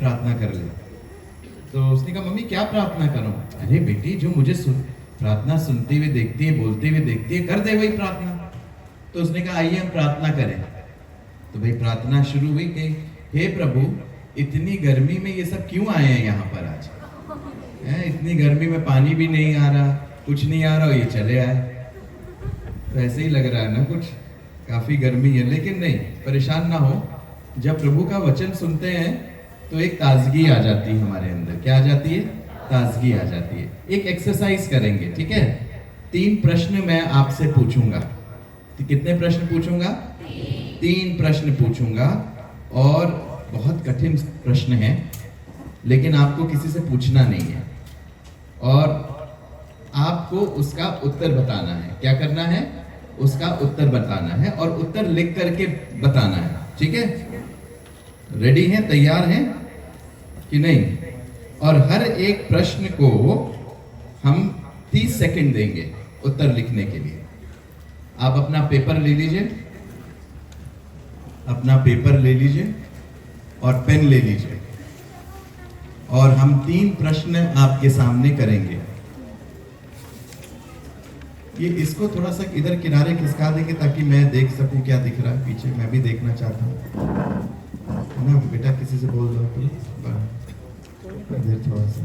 प्रार्थना कर ले। तो उसने कहा मम्मी क्या प्रार्थना करूं? अरे बेटी जो मुझे प्रार्थना सुनते हुए देखती है, बोलते हुए देखती है, कर दे वही प्रार्थना। तो उसने कहा आइए हम प्रार्थना करें। तो भाई प्रार्थना शुरू हुई कि हे प्रभु इतनी गर्मी में ये सब क्यों आए हैं यहाँ पर आज? इतनी गर्मी में पानी भी नहीं आ रहा, कुछ नहीं आ रहा, ये चले आए। तो ऐसे ही लग रहा है ना, कुछ काफी गर्मी है, लेकिन नहीं, परेशान ना हो। जब प्रभु का वचन सुनते हैं तो एक ताजगी आ जाती है हमारे अंदर। क्या आ जाती है? ताजगी आ जाती है। एक एक्सरसाइज करेंगे, ठीक है? 3 प्रश्न मैं आपसे पूछूंगा। तो कितने प्रश्न पूछूंगा? 3 प्रश्न पूछूंगा, और बहुत कठिन प्रश्न है, लेकिन आपको किसी से पूछना नहीं है और आपको उसका उत्तर बताना है। क्या करना है? उसका उत्तर बताना है और उत्तर लिख करके बताना है, ठीक है? रेडी हैं? तैयार हैं कि नहीं? और हर एक प्रश्न को हम 30 सेकंड देंगे उत्तर लिखने के लिए। आप अपना पेपर ले लीजिए, अपना पेपर ले लीजिए और पेन ले लीजिए, और हम 3 प्रश्न आपके सामने करेंगे। ये इसको थोड़ा सा इधर किनारे खिसका देंगे ताकि मैं देख सकूं क्या दिख रहा है पीछे। मैं भी देखना चाहता हूँ ना बेटा, किसी से बोल दो थोड़ा सा।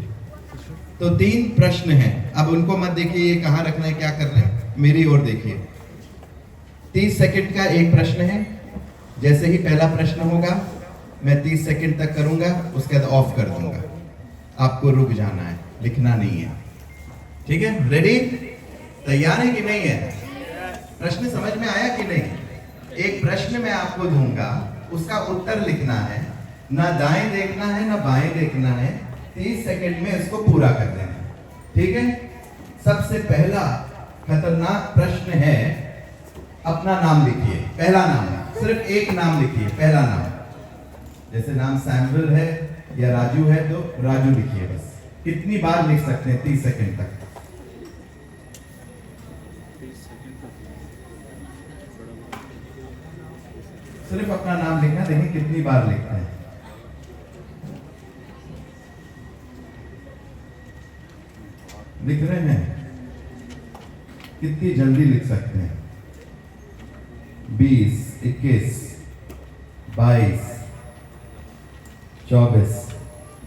तो 3 प्रश्न हैं, अब उनको मत देखिए ये कहाँ रखना है, क्या कर रहे हैं, मेरी ओर देखिए। 30 सेकंड का एक प्रश्न है। जैसे ही पहला प्रश्न होगा मैं 30 सेकंड तक करूंगा, उसके बाद ऑफ कर दूंगा। आपको रुक जाना है, लिखना नहीं है, ठीक है? रेडी? तैयार है कि नहीं है? प्रश्न समझ में आया कि नहीं? एक प्रश्न मैं आपको दूंगा, उसका उत्तर लिखना है, ना दाएं देखना है ना बाएं देखना है। 30 सेकंड में इसको पूरा कर देना, ठीक है? सबसे पहला खतरनाक प्रश्न है, अपना नाम लिखिए। पहला नाम, सिर्फ एक नाम लिखिए, पहला नाम। जैसे नाम सैमुअल है या राजू है तो राजू लिखिए बस। कितनी बार लिख सकते हैं 30 सेकंड तक? सिर्फ अपना नाम लिखना, देखिए कितनी बार लिखते हैं। लिख रहे हैं? कितनी जल्दी लिख सकते हैं? 20, 21, 22, 24,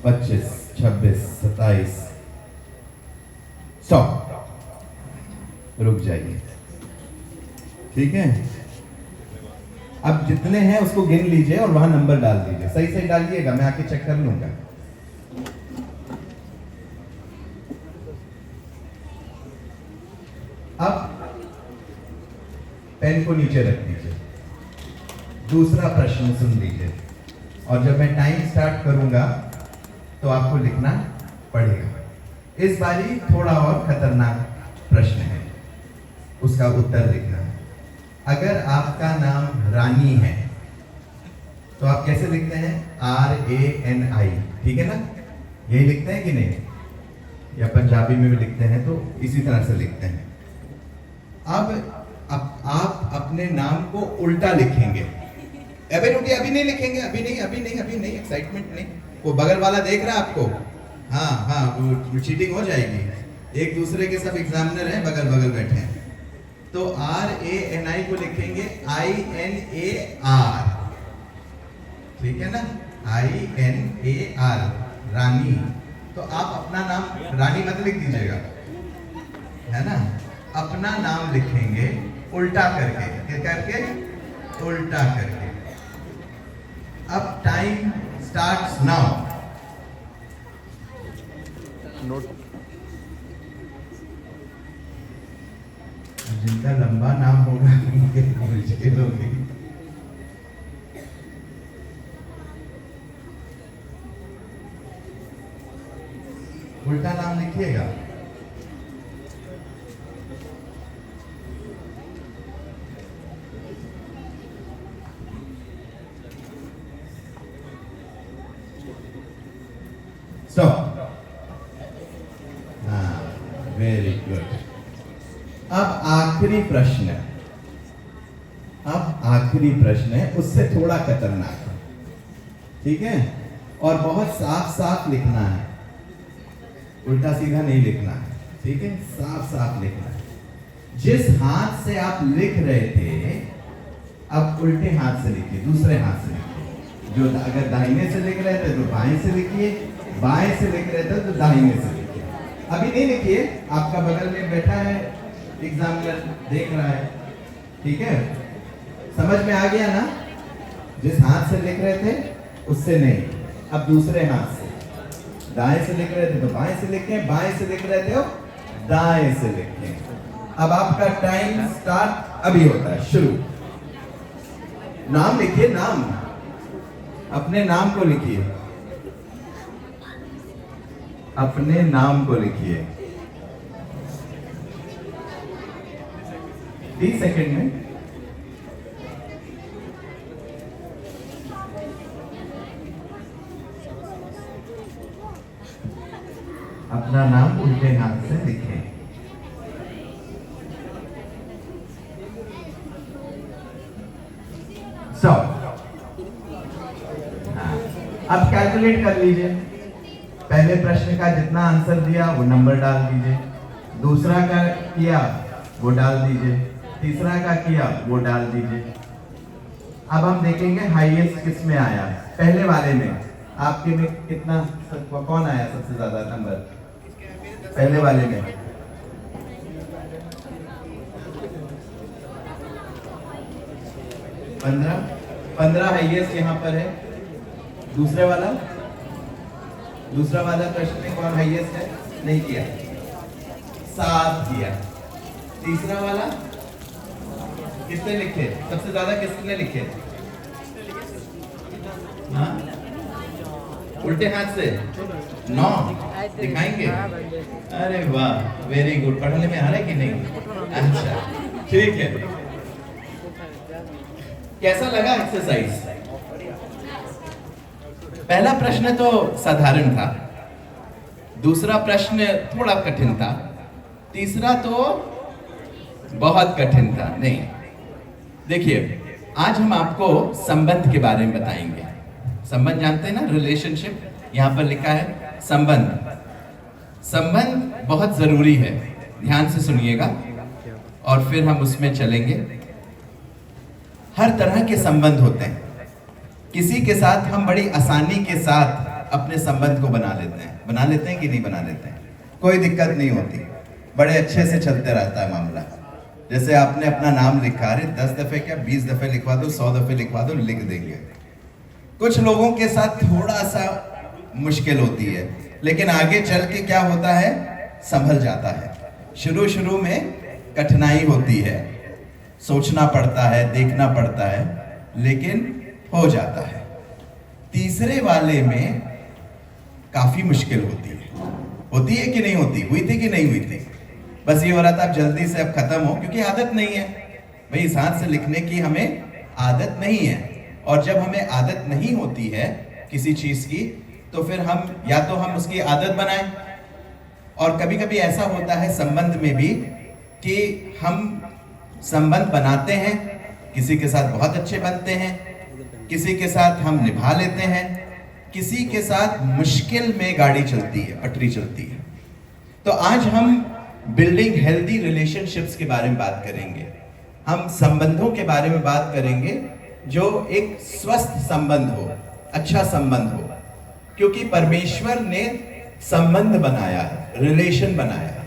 25, 26, 27। स्टॉप, रुक जाइए, ठीक है? अब जितने हैं उसको गिन लीजिए और वहां नंबर डाल दीजिए। सही सही डालिएगा, मैं आके चेक कर लूंगा। अब पेन को नीचे रख दीजिए। दूसरा प्रश्न सुन लीजिए, और जब मैं टाइम स्टार्ट करूंगा तो आपको लिखना पड़ेगा। इस बारी थोड़ा और खतरनाक प्रश्न है, उसका उत्तर लिखना है। अगर आपका नाम रानी है तो आप कैसे लिखते हैं? RANI, ठीक है ना? यही लिखते हैं कि नहीं? या पंजाबी में भी लिखते हैं तो इसी तरह से लिखते हैं। अब आप अपने नाम को उल्टा लिखेंगे। अबे रुकिए, अभी नहीं लिखेंगे, अभी नहीं, एक्साइटमेंट नहीं। वो बगल वाला देख रहा है आपको? हाँ, वो चीटिंग हो जाएगी। एक दूसरे के सब एग्जामिनर हैं, बगल बगल बैठे हैं। तो RANI को लिखेंगे INAR, ठीक है ना? INAR, रानी। तो आप अपना नाम रानी मत लिख दीजिएगा, है ना? अपना नाम लिखेंगे उल्टा करके। क्या करके? उल्टा करके। अब टाइम स्टार्ट्स नाउ। नोट, जिनका लंबा नाम होगा उनके मुश्किल होगी। उल्टा नाम लिखिएगा। स्टॉप। हाँ, वेरी गुड। अब आखिरी प्रश्न, अब आखिरी प्रश्न है, उससे थोड़ा खतरनाक है, ठीक है? और बहुत साफ साफ लिखना है, उल्टा सीधा नहीं लिखना है, ठीक है, साफ साफ लिखना है। जिस हाथ से आप लिख रहे थे अब उल्टे हाथ से लिखिए, दूसरे हाथ से लिखिए। जो अगर दाहिने से लिख रहे थे तो बाएं से लिखिए, बाएं से लिख रहे थे तो दाहिने से लिखिए। अभी नहीं लिखिए, आपका बगल में बैठा है एग्जामिनर, देख रहा है, ठीक है, समझ में आ गया ना? जिस हाथ से लिख रहे थे उससे नहीं, अब दूसरे हाथ से। दाएं से लिख रहे थे तो बाएं से लिखें, बाएं से लिख रहे थे तो दाएं से लिखें। अब आपका टाइम स्टार्ट अभी होता है, शुरू। नाम लिखिए, नाम, अपने नाम को लिखिए, अपने नाम को लिखिए 30 सेकंड में। अपना नाम उल्टे हाथ से लिखें। अब कैलकुलेट कर लीजिए। पहले प्रश्न का जितना आंसर दिया वो नंबर डाल दीजिए, दूसरा का किया वो डाल दीजिए, तीसरा का किया वो डाल दीजिए। अब हम देखेंगे हाईएस्ट किस में आया। पहले वाले में आपके में कितना, कौन आया सबसे ज्यादा नंबर? पहले वाले में 15 हाईएस्ट यहाँ पर है। दूसरा वाला प्रश्न में कौन हाईएस्ट है? नहीं किया, 7 किया। तीसरा वाला किसने लिखे? सबसे ज्यादा किसने लिखे? हाँ, उल्टे हाथ से 9 दिखाएंगे। अरे वाह, वेरी गुड। पढ़ने में आ रहा है कि नहीं? अच्छा, ठीक है। कैसा लगा एक्सरसाइज? पहला प्रश्न तो साधारण था, दूसरा प्रश्न थोड़ा कठिन था, तीसरा तो बहुत कठिन था। नहीं, देखिए, आज हम आपको संबंध के बारे में बताएंगे। संबंध जानते हैं ना, रिलेशनशिप, यहां पर लिखा है संबंध। संबंध बहुत जरूरी है, ध्यान से सुनिएगा और फिर हम उसमें चलेंगे। हर तरह के संबंध होते हैं। किसी के साथ हम बड़ी आसानी के साथ अपने संबंध को बना लेते हैं कि नहीं बना लेते हैं? कोई दिक्कत नहीं होती, बड़े अच्छे से चलते रहता है मामला। जैसे आपने अपना नाम लिखा, अरे 10 दफे क्या 20 दफे लिखवा दो, 100 दफे लिखवा दो, लिख देंगे। कुछ लोगों के साथ थोड़ा सा मुश्किल होती है, लेकिन आगे चल के क्या होता है, संभल जाता है। शुरू में कठिनाई होती है, सोचना पड़ता है, देखना पड़ता है, लेकिन हो जाता है। तीसरे वाले में काफी मुश्किल होती है कि नहीं होती? हुई थी कि नहीं हुई थी? बस ये हो रहा था अब जल्दी से अब खत्म हो, क्योंकि आदत नहीं है भाई, इस हाथ से लिखने की हमें आदत नहीं है। और जब हमें आदत नहीं होती है किसी चीज की, तो फिर हम या तो हम उसकी आदत बनाएं, और कभी कभी ऐसा होता है संबंध में भी कि हम संबंध बनाते हैं, किसी के साथ बहुत अच्छे बनते हैं, किसी के साथ हम निभा लेते हैं, किसी के साथ मुश्किल में गाड़ी चलती है, पटरी चलती है। तो आज हम बिल्डिंग हेल्दी रिलेशनशिप्स के बारे में बात करेंगे। हम संबंधों के बारे में बात करेंगे जो एक स्वस्थ संबंध हो, अच्छा संबंध हो, क्योंकि परमेश्वर ने संबंध बनाया है, रिलेशन बनाया है।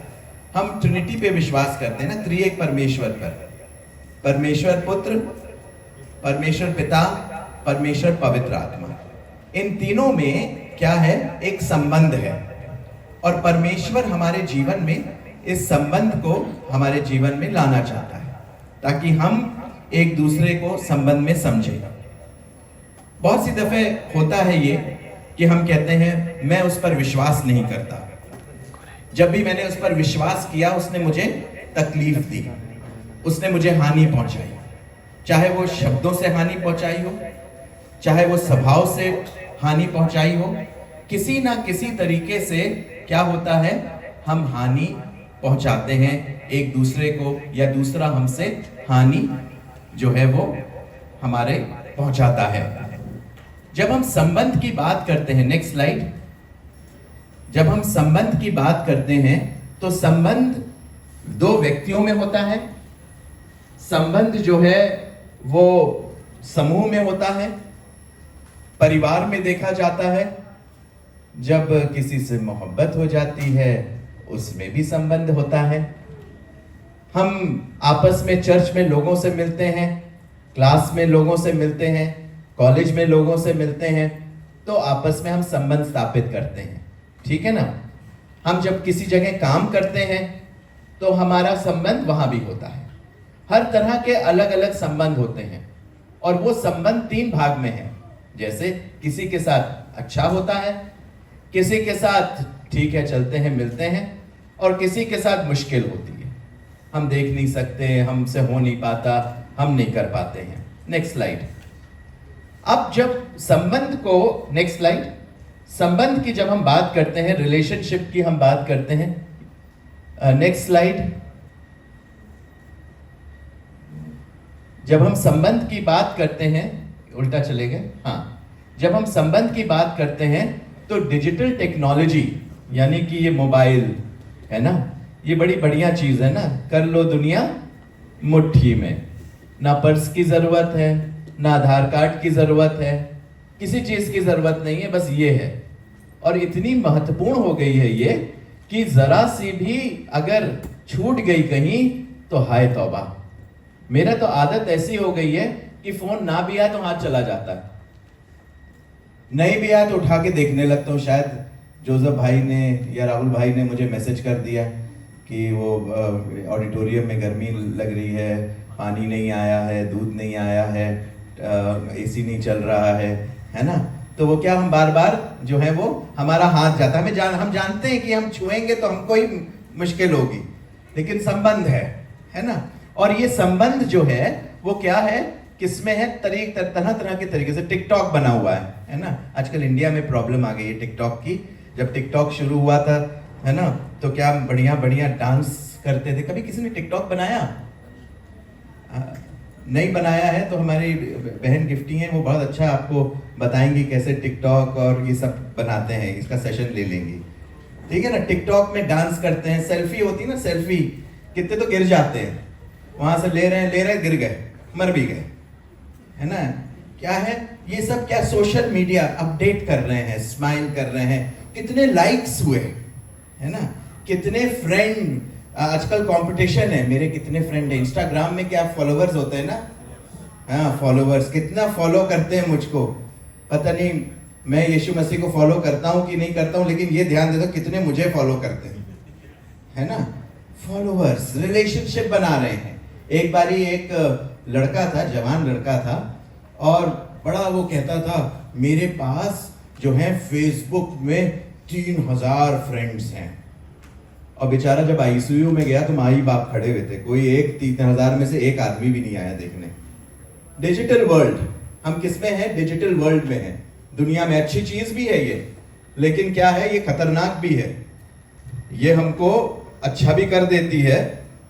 हम ट्रिनिटी पे विश्वास करते हैं ना, त्रिएक परमेश्वर पर, परमेश्वर पुत्र, परमेश्वर पिता, परमेश्वर पवित्र आत्मा। इन तीनों में क्या है, एक संबंध है, और परमेश्वर हमारे जीवन में इस संबंध को हमारे जीवन में लाना चाहता है, ताकि हम एक दूसरे को संबंध में समझें। बहुत सी दफे होता है ये कि हम कहते हैं मैं उस पर विश्वास नहीं करता। जब भी मैंने उस पर विश्वास किया, उसने मुझे तकलीफ दी, उसने मुझे हानि पहुंचाई, चाहे वो शब्दों से हानि पहुंचाई हो, चाहे वो स्वभाव से हानि पहुंचाई हो, किसी ना किसी तरीके से क्या होता है, हम हानि पहुंचाते हैं एक दूसरे को, या दूसरा हमसे हानि जो है वो हमारे पहुंचाता है। जब हम संबंध की बात करते हैं, नेक्स्ट स्लाइड, जब हम संबंध की बात करते हैं तो संबंध दो व्यक्तियों में होता है। संबंध जो है वो समूह में होता है, परिवार में देखा जाता है। जब किसी से मोहब्बत हो जाती है उसमें भी संबंध होता है। हम आपस में चर्च में लोगों से मिलते हैं, क्लास में लोगों से मिलते हैं, कॉलेज में लोगों से मिलते हैं, तो आपस में हम संबंध स्थापित करते हैं, ठीक है ना। हम जब किसी जगह काम करते हैं तो हमारा संबंध वहां भी होता है। हर तरह के अलग अलग संबंध होते हैं और वो संबंध तीन भाग में है। जैसे किसी के साथ अच्छा होता है, किसी के साथ ठीक है चलते हैं मिलते हैं, और किसी के साथ मुश्किल होती है, हम देख नहीं सकते, हमसे हो नहीं पाता, हम नहीं कर पाते हैं। Next slide. अब जब संबंध को, नेक्स्ट स्लाइड, संबंध की जब हम बात करते हैं, रिलेशनशिप की हम बात करते हैं, नेक्स्ट स्लाइड। जब हम संबंध की बात करते हैं, उल्टा चले गए, हाँ, जब हम संबंध की बात करते हैं तो डिजिटल टेक्नोलॉजी यानी कि ये मोबाइल है ना, ये बड़ी बढ़िया चीज है ना। कर लो दुनिया मुट्ठी में, ना पर्स की जरूरत है, ना आधार कार्ड की जरूरत है, किसी चीज की जरूरत नहीं है, बस ये है। और इतनी महत्वपूर्ण हो गई है ये कि जरा सी भी अगर छूट गई कहीं तो हाय तौबा। मेरा तो आदत ऐसी हो गई है कि फोन ना भी आए तो हाथ चला जाता है, नहीं भी आया तो उठा के देखने लगता हूँ। शायद जोसेफ भाई ने या राहुल भाई ने मुझे मैसेज कर दिया कि वो ऑडिटोरियम में गर्मी लग रही है, पानी नहीं आया है, दूध नहीं आया है, एसी नहीं चल रहा है ना। तो वो क्या, हम बार बार जो है वो हमारा हाथ जाता है, हम जानते हैं कि हम छुएंगे तो हमको ही मुश्किल होगी, लेकिन संबंध है ना। और ये संबंध जो है वो क्या है, किसमें है, तरह तरह के तरीके से टिकटॉक बना हुआ है ना। आजकल इंडिया में प्रॉब्लम आ गई है टिकटॉक की। जब टिकटॉक शुरू हुआ था है ना, तो क्या बढ़िया बढ़िया डांस करते थे। कभी किसी ने टिकटॉक बनाया? नहीं बनाया है तो हमारी बहन गिफ्टी हैं, वो बहुत अच्छा आपको बताएंगी कैसे टिकटॉक और ये सब बनाते हैं, इसका सेशन ले लेंगी, ठीक है ना। टिकटॉक में डांस करते हैं, सेल्फी होती है ना, सेल्फी, कितने तो गिर जाते हैं, वहां से ले रहे गिर गए, मर भी गए, है ना। क्या है ये सब, क्या सोशल मीडिया अपडेट कर रहे हैं, स्माइल कर रहे हैं, कितने लाइक्स हुए, है ना, कितने फ्रेंड, आजकल कंपटीशन है, मेरे कितने फ्रेंड है। इंस्टाग्राम में क्या फॉलोवर्स होते हैं ना, हाँ फॉलोवर्स, कितना फॉलो करते हैं मुझको, पता नहीं मैं यीशु मसीह को फॉलो करता हूँ कि नहीं करता हूँ, लेकिन ये ध्यान दे दो कितने मुझे फॉलो करते हैं, है ना। फॉलोवर्स, रिलेशनशिप बना रहे हैं। एक बारी एक लड़का था, जवान लड़का था, और बड़ा वो कहता था मेरे पास जो है फेसबुक में 3000 फ्रेंड्स हैं। और बेचारा जब आईसीयू में गया तो माई बाप खड़े हुए थे, कोई एक 3000 में से एक आदमी भी नहीं आया देखने। डिजिटल वर्ल्ड, हम किस में हैं? डिजिटल वर्ल्ड में हैं। दुनिया में अच्छी चीज भी है ये, लेकिन क्या है, ये खतरनाक भी है। ये हमको अच्छा भी कर देती है,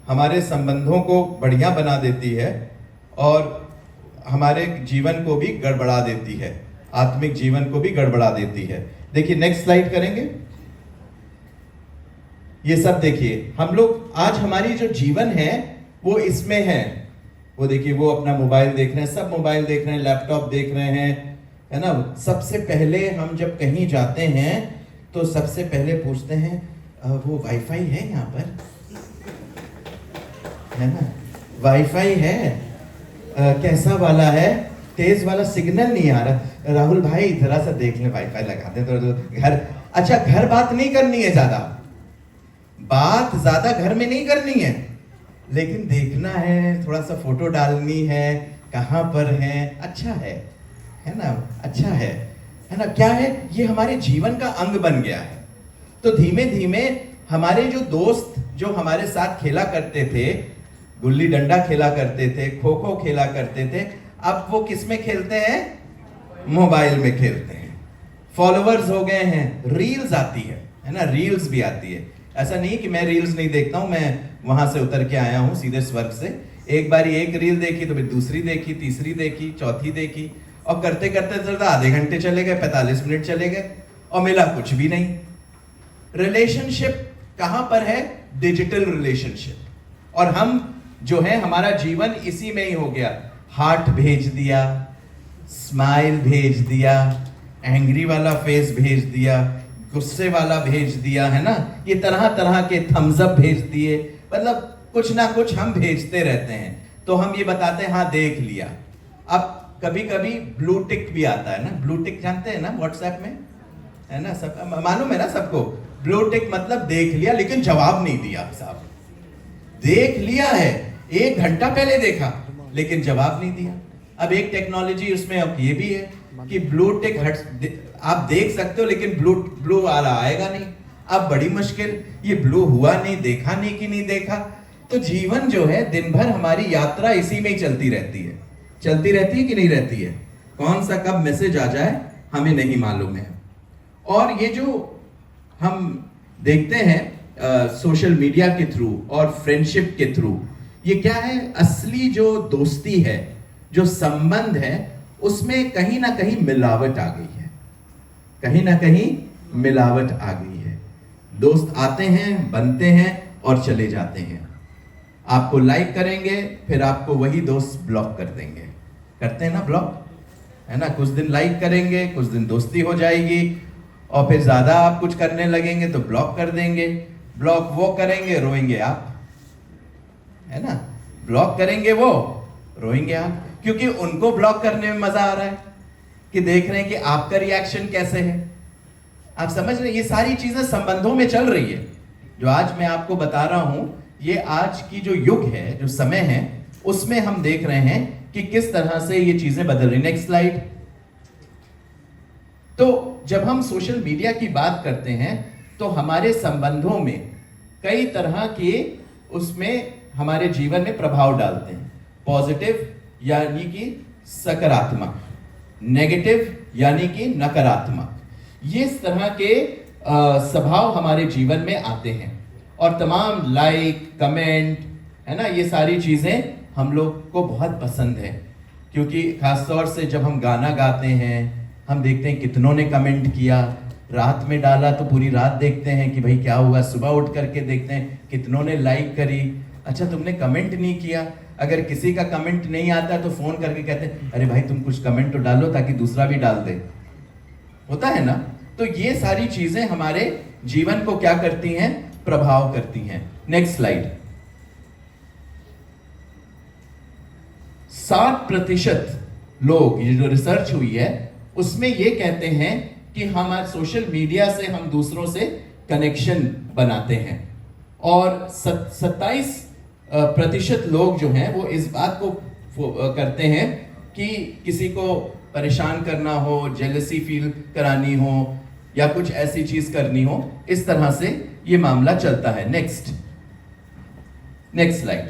हमारे संबंधों को बढ़िया बना देती है, और हमारे जीवन को भी गड़बड़ा देती है, आत्मिक जीवन को भी गड़बड़ा देती है। देखिए नेक्स्ट स्लाइड करेंगे। ये सब देखिए, हम लोग आज हमारी जो जीवन है वो इसमें है। वो देखिए, वो अपना मोबाइल देख रहे हैं, सब मोबाइल देख रहे हैं, लैपटॉप देख रहे हैं, है ना। सबसे पहले हम जब कहीं जाते हैं तो सबसे पहले पूछते हैं वो वाईफाई है यहाँ पर, है ना, वाईफाई है, कैसा वाला है, तेज वाला सिग्नल नहीं आ रहा। राहुल भाई जरा सा देख ले, वाईफाई लगाते हैं तो घर, अच्छा घर बात नहीं करनी है, बात ज्यादा घर में नहीं करनी है, लेकिन देखना है, थोड़ा सा फोटो डालनी है, कहां पर है, अच्छा है ना, अच्छा है ना। क्या है, ये हमारे जीवन का अंग बन गया है। तो धीमे धीमे हमारे जो दोस्त जो हमारे साथ खेला करते थे, गुल्ली डंडा खेला करते थे, खो खो खेला करते थे, अब वो किस में खेलते हैं? मोबाइल में खेलते हैं। फॉलोअर्स हो गए हैं, रील्स आती है ना, रील्स भी आती है। ऐसा नहीं कि मैं रील्स नहीं देखता हूं, मैं वहां से उतर के आया हूं सीधे स्वर्ग से। एक बारी एक रील देखी तो फिर दूसरी देखी, तीसरी देखी, चौथी देखी, और करते करते आधे घंटे चले गए, 45 मिनट चले गए और मिला कुछ भी नहीं। रिलेशनशिप कहां पर है? Digital relationship. और हम जो है, हमारा जीवन इसी में ही हो गया। हार्ट भेज दिया, स्माइल भेज दिया, एंग्री वाला फेस भेज दिया, गुस्से वाला भेज दिया, है ना, ये तरह तरह के थम्स अप भेज दिए, मतलब कुछ ना कुछ हम भेजते रहते हैं। तो हम ये बताते हैं हाँ देख लिया। अब कभी कभी ब्लू टिक भी आता है ना, ब्लू टिक जानते हैं ना व्हाट्सएप में, है ना, सब मालूम है ना सबको। ब्लू टिक मतलब देख लिया लेकिन जवाब नहीं दिया। साहब देख लिया है, 1 घंटा पहले देखा लेकिन जवाब नहीं दिया। अब एक टेक्नोलॉजी उसमें अब ये भी है कि ब्लू टिक आप देख सकते हो लेकिन ब्लू वाला आएगा नहीं। अब बड़ी मुश्किल, ये ब्लू हुआ नहीं, देखा नहीं कि नहीं देखा। तो जीवन जो है, दिन भर हमारी यात्रा इसी में ही चलती रहती है। चलती रहती है कि नहीं रहती है? कौन सा कब मैसेज आ जाए हमें नहीं मालूम है। और ये जो हम देखते हैं सोशल मीडिया के थ्रू और फ्रेंडशिप के थ्रू, ये क्या है? असली जो दोस्ती है, जो संबंध है, उसमें कहीं ना कहीं मिलावट आ गई है। कहीं ना कहीं मिलावट आ गई है। दोस्त आते हैं, बनते हैं और चले जाते हैं। आपको लाइक करेंगे, फिर आपको वही दोस्त ब्लॉक कर देंगे। करते हैं ना ब्लॉक, है ना? कुछ दिन लाइक करेंगे, कुछ दिन दोस्ती हो जाएगी और फिर ज्यादा आप कुछ करने लगेंगे तो ब्लॉक कर देंगे। ब्लॉक वो करेंगे, रोएंगे आप, है ना? ब्लॉक करेंगे वो, रोएंगे आप, क्योंकि उनको ब्लॉक करने में मजा आ रहा है कि देख रहे हैं कि आपका रिएक्शन कैसे है। आप समझ रहे हैं? ये सारी चीजें संबंधों में चल रही है। जो आज मैं आपको बता रहा हूं, ये आज की जो युग है, जो समय है, उसमें हम देख रहे हैं कि किस तरह से ये चीजें बदल रही। Next slide. तो जब हम सोशल मीडिया की बात करते हैं तो हमारे संबंधों में कई तरह के उसमें हमारे जीवन में प्रभाव डालते हैं। पॉजिटिव यानी कि सकारात्मक, नेगेटिव यानी कि नकारात्मक। ये इस तरह के स्वभाव हमारे जीवन में आते हैं और तमाम लाइक, कमेंट, है ना, ये सारी चीजें हम लोग को बहुत पसंद है। क्योंकि खासतौर से जब हम गाना गाते हैं, हम देखते हैं कितनों ने कमेंट किया। रात में डाला तो पूरी रात देखते हैं कि भाई क्या हुआ। सुबह उठ करके देखते हैं कितनों ने लाइक करी। अच्छा, तुमने कमेंट नहीं किया। अगर किसी का कमेंट नहीं आता तो फोन करके कहते हैं अरे भाई तुम कुछ कमेंट तो डालो ताकि दूसरा भी डाल दे। होता है ना? तो ये सारी चीजें हमारे जीवन को क्या करती हैं? प्रभाव करती हैं। Next slide. 60% लोग, ये जो रिसर्च हुई है उसमें ये कहते हैं कि हमारे सोशल मीडिया से हम दूसरों से कनेक्शन बनाते हैं और 27% लोग जो हैं वो इस बात को करते हैं कि किसी को परेशान करना हो, जेलसी फील करानी हो या कुछ ऐसी चीज करनी हो, इस तरह से ये मामला चलता है। Next slide.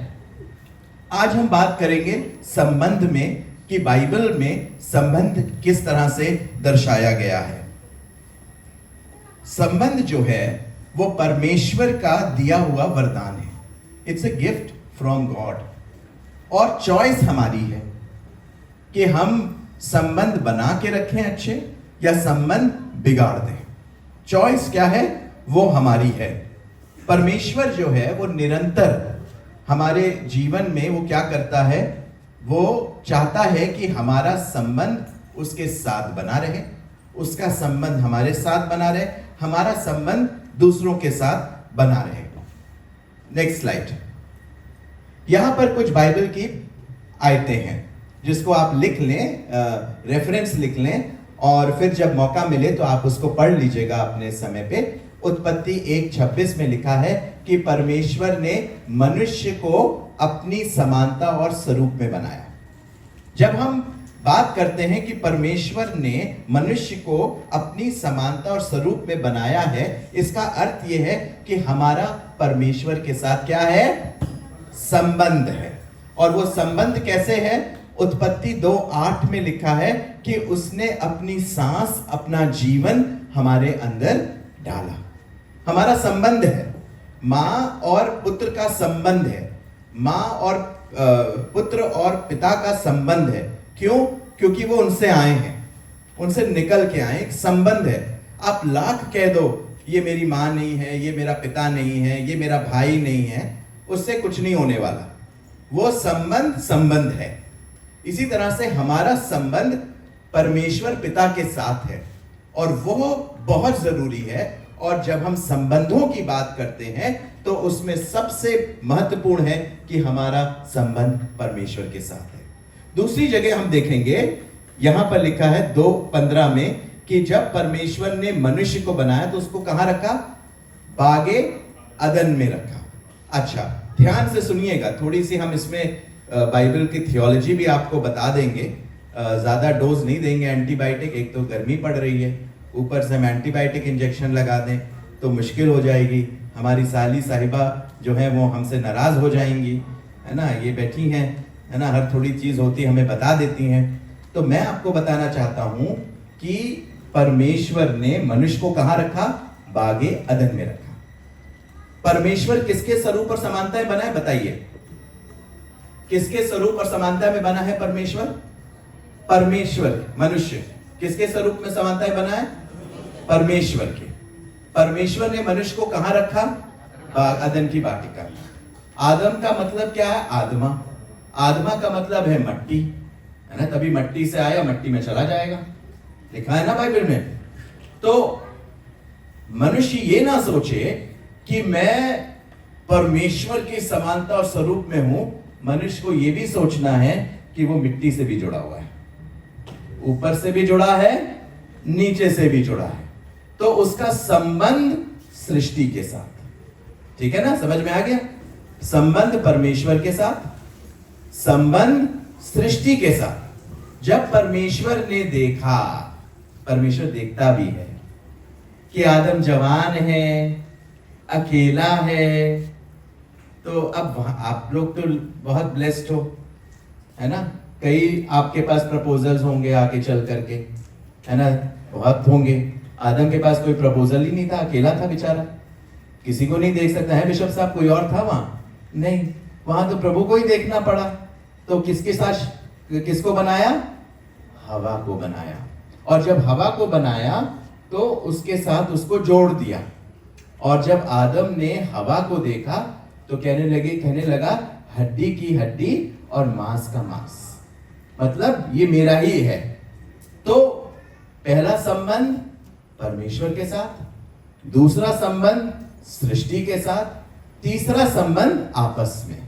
आज हम बात करेंगे संबंध में कि बाइबल में संबंध किस तरह से दर्शाया गया है। संबंध जो है वो परमेश्वर का दिया हुआ वरदान है। It's a gift from God और चॉइस हमारी है कि हम संबंध बना के रखें अच्छे या संबंध बिगाड़ दें। चॉइस क्या है? वो हमारी है। परमेश्वर जो है वो निरंतर हमारे जीवन में वो क्या करता है? वो चाहता है कि हमारा संबंध उसके साथ बना रहे, उसका संबंध हमारे साथ बना रहे, हमारा संबंध दूसरों के साथ बना रहे। Next slide. यहां पर कुछ बाइबल की आयतें हैं जिसको आप लिख लें, रेफरेंस लिख लें और फिर जब मौका मिले तो आप उसको पढ़ लीजिएगा अपने समय पे। उत्पत्ति 1:26 में लिखा है कि परमेश्वर ने मनुष्य को अपनी समानता और स्वरूप में बनाया। जब हम बात करते हैं कि परमेश्वर ने मनुष्य को अपनी समानता और स्वरूप में बनाया है, इसका अर्थ यह है कि हमारा परमेश्वर के साथ क्या है? संबंध है। और वो संबंध कैसे है? उत्पत्ति 2:8 में लिखा है कि उसने अपनी सांस, अपना जीवन हमारे अंदर डाला। हमारा संबंध है, माँ और पुत्र का संबंध है, माँ और पुत्र और पिता का संबंध है। क्यों? क्योंकि वो उनसे आए हैं, उनसे निकल के आए, एक संबंध है। आप लाख कह दो ये मेरी माँ नहीं है, ये मेरा पिता नहीं है, ये मेरा भाई नहीं है, उससे कुछ नहीं होने वाला। वो संबंध संबंध है। इसी तरह से हमारा संबंध परमेश्वर पिता के साथ है और वो बहुत जरूरी है। और जब हम संबंधों की बात करते हैं तो उसमें सबसे महत्वपूर्ण है कि हमारा संबंध परमेश्वर के साथ है। दूसरी जगह हम देखेंगे, यहां पर लिखा है 2:15 में कि जब परमेश्वर ने मनुष्य को बनाया तो उसको कहां रखा? बागे अदन में रखा। अच्छा, ध्यान से सुनिएगा, थोड़ी सी हम इसमें बाइबल की थियोलॉजी भी आपको बता देंगे। ज्यादा डोज नहीं देंगे एंटीबायोटिक, एक तो गर्मी पड़ रही है, ऊपर से हम एंटीबायोटिक इंजेक्शन लगा दें तो मुश्किल हो जाएगी। हमारी साली साहिबा जो है वो हमसे नाराज हो जाएंगी, है ना, ये बैठी हैं, है ना, हर थोड़ी चीज होती है हमें बता देती हैं। तो मैं आपको बताना चाहता हूं कि परमेश्वर ने मनुष्य को कहां रखा? बागे अदन में रखा। परमेश्वर किसके स्वरूप और समानता में बना है? बताइए, किसके स्वरूप और समानता में बना है परमेश्वर? परमेश्वर। मनुष्य किसके स्वरूप में समानता में बना है? परमेश्वर के। परमेश्वर ने मनुष्य को कहां रखा? अदन की वाटिका। आदम का मतलब क्या है? आदमा। आदमा का मतलब है मट्टी, है ना, तभी मट्टी से आया, मट्टी में चला जाएगा, लिखा है ना बाइबल में। तो मनुष्य ये ना सोचे कि मैं परमेश्वर की समानता और स्वरूप में हूं। मनुष्य को यह भी सोचना है कि वो मिट्टी से भी जुड़ा हुआ है, ऊपर से भी जुड़ा है, नीचे से भी जुड़ा है। तो उसका संबंध सृष्टि के साथ, ठीक है ना, समझ में आ गया? संबंध परमेश्वर के साथ, संबंध सृष्टि के साथ। जब परमेश्वर ने देखा, परमेश्वर देखता भी है कि आदम जवान है, अकेला है, तो अब आप लोग तो बहुत ब्लेस्ड हो, है ना, कई आपके पास प्रपोजल्स होंगे आगे चल करके, है ना, बहुत होंगे। आदम के पास कोई प्रपोजल ही नहीं था, अकेला था बेचारा, किसी को नहीं देख सकता है। बिशप साहब कोई और था वहां? नहीं, वहां तो प्रभु को ही देखना पड़ा। तो किसके साथ, किसको बनाया? हवा को बनाया। और जब हवा को बनाया तो उसके साथ उसको जोड़ दिया। और जब आदम ने हवा को देखा तो कहने लगा हड्डी की हड्डी और मांस का मांस, मतलब ये मेरा ही है। तो पहला संबंध परमेश्वर के साथ, दूसरा संबंध सृष्टि के साथ, तीसरा संबंध आपस में,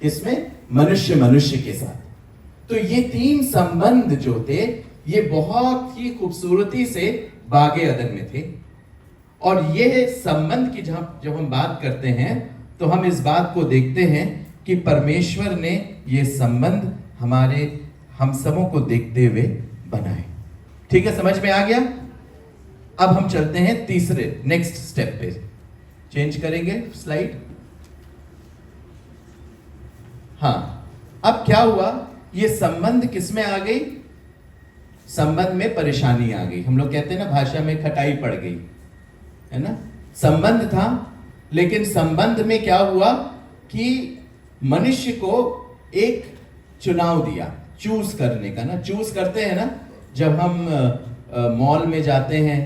इसमें मनुष्य मनुष्य के साथ। तो ये तीन संबंध जो थे ये बहुत ही खूबसूरती से बागे अदन में थे। और ये संबंध की जब हम बात करते हैं तो हम इस बात को देखते हैं कि परमेश्वर ने ये संबंध हम सबों को देखते हुए बनाए। ठीक है, समझ में आ गया? अब हम चलते हैं तीसरे नेक्स्ट स्टेप पे, चेंज करेंगे स्लाइड। हाँ, अब क्या हुआ? ये संबंध किसमें आ गई? संबंध में परेशानी आ गई। हम लोग कहते हैं ना भाषा में खटाई पड़ गई, है ना। संबंध था, लेकिन संबंध में क्या हुआ कि मनुष्य को एक चुनाव दिया, चूज करने का ना। चूज करते हैं ना, जब हम मॉल में जाते हैं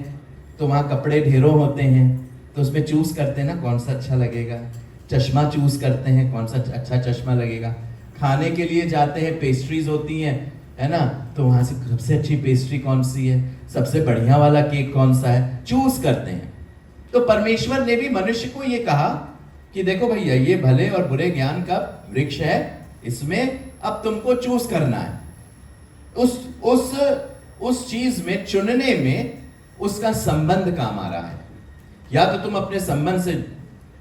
तो वहां कपड़े ढेरों होते हैं, तो उसमें चूज करते हैं ना कौन सा अच्छा लगेगा। चश्मा चूज करते हैं कौन सा अच्छा चश्मा लगेगा। खाने के लिए जाते हैं, पेस्ट्रीज होती हैं, है ना, तो वहां से सबसे अच्छी पेस्ट्री कौन सी है, सबसे बढ़िया वाला केक कौन सा है, चूज करते हैं। तो परमेश्वर ने भी मनुष्य को ये कहा कि देखो भैया, ये भले और बुरे ज्ञान का वृक्ष है, इसमें अब तुमको चूज करना है। उस चीज में चुनने में उसका संबंध काम आ रहा है। या तो तुम अपने संबंध से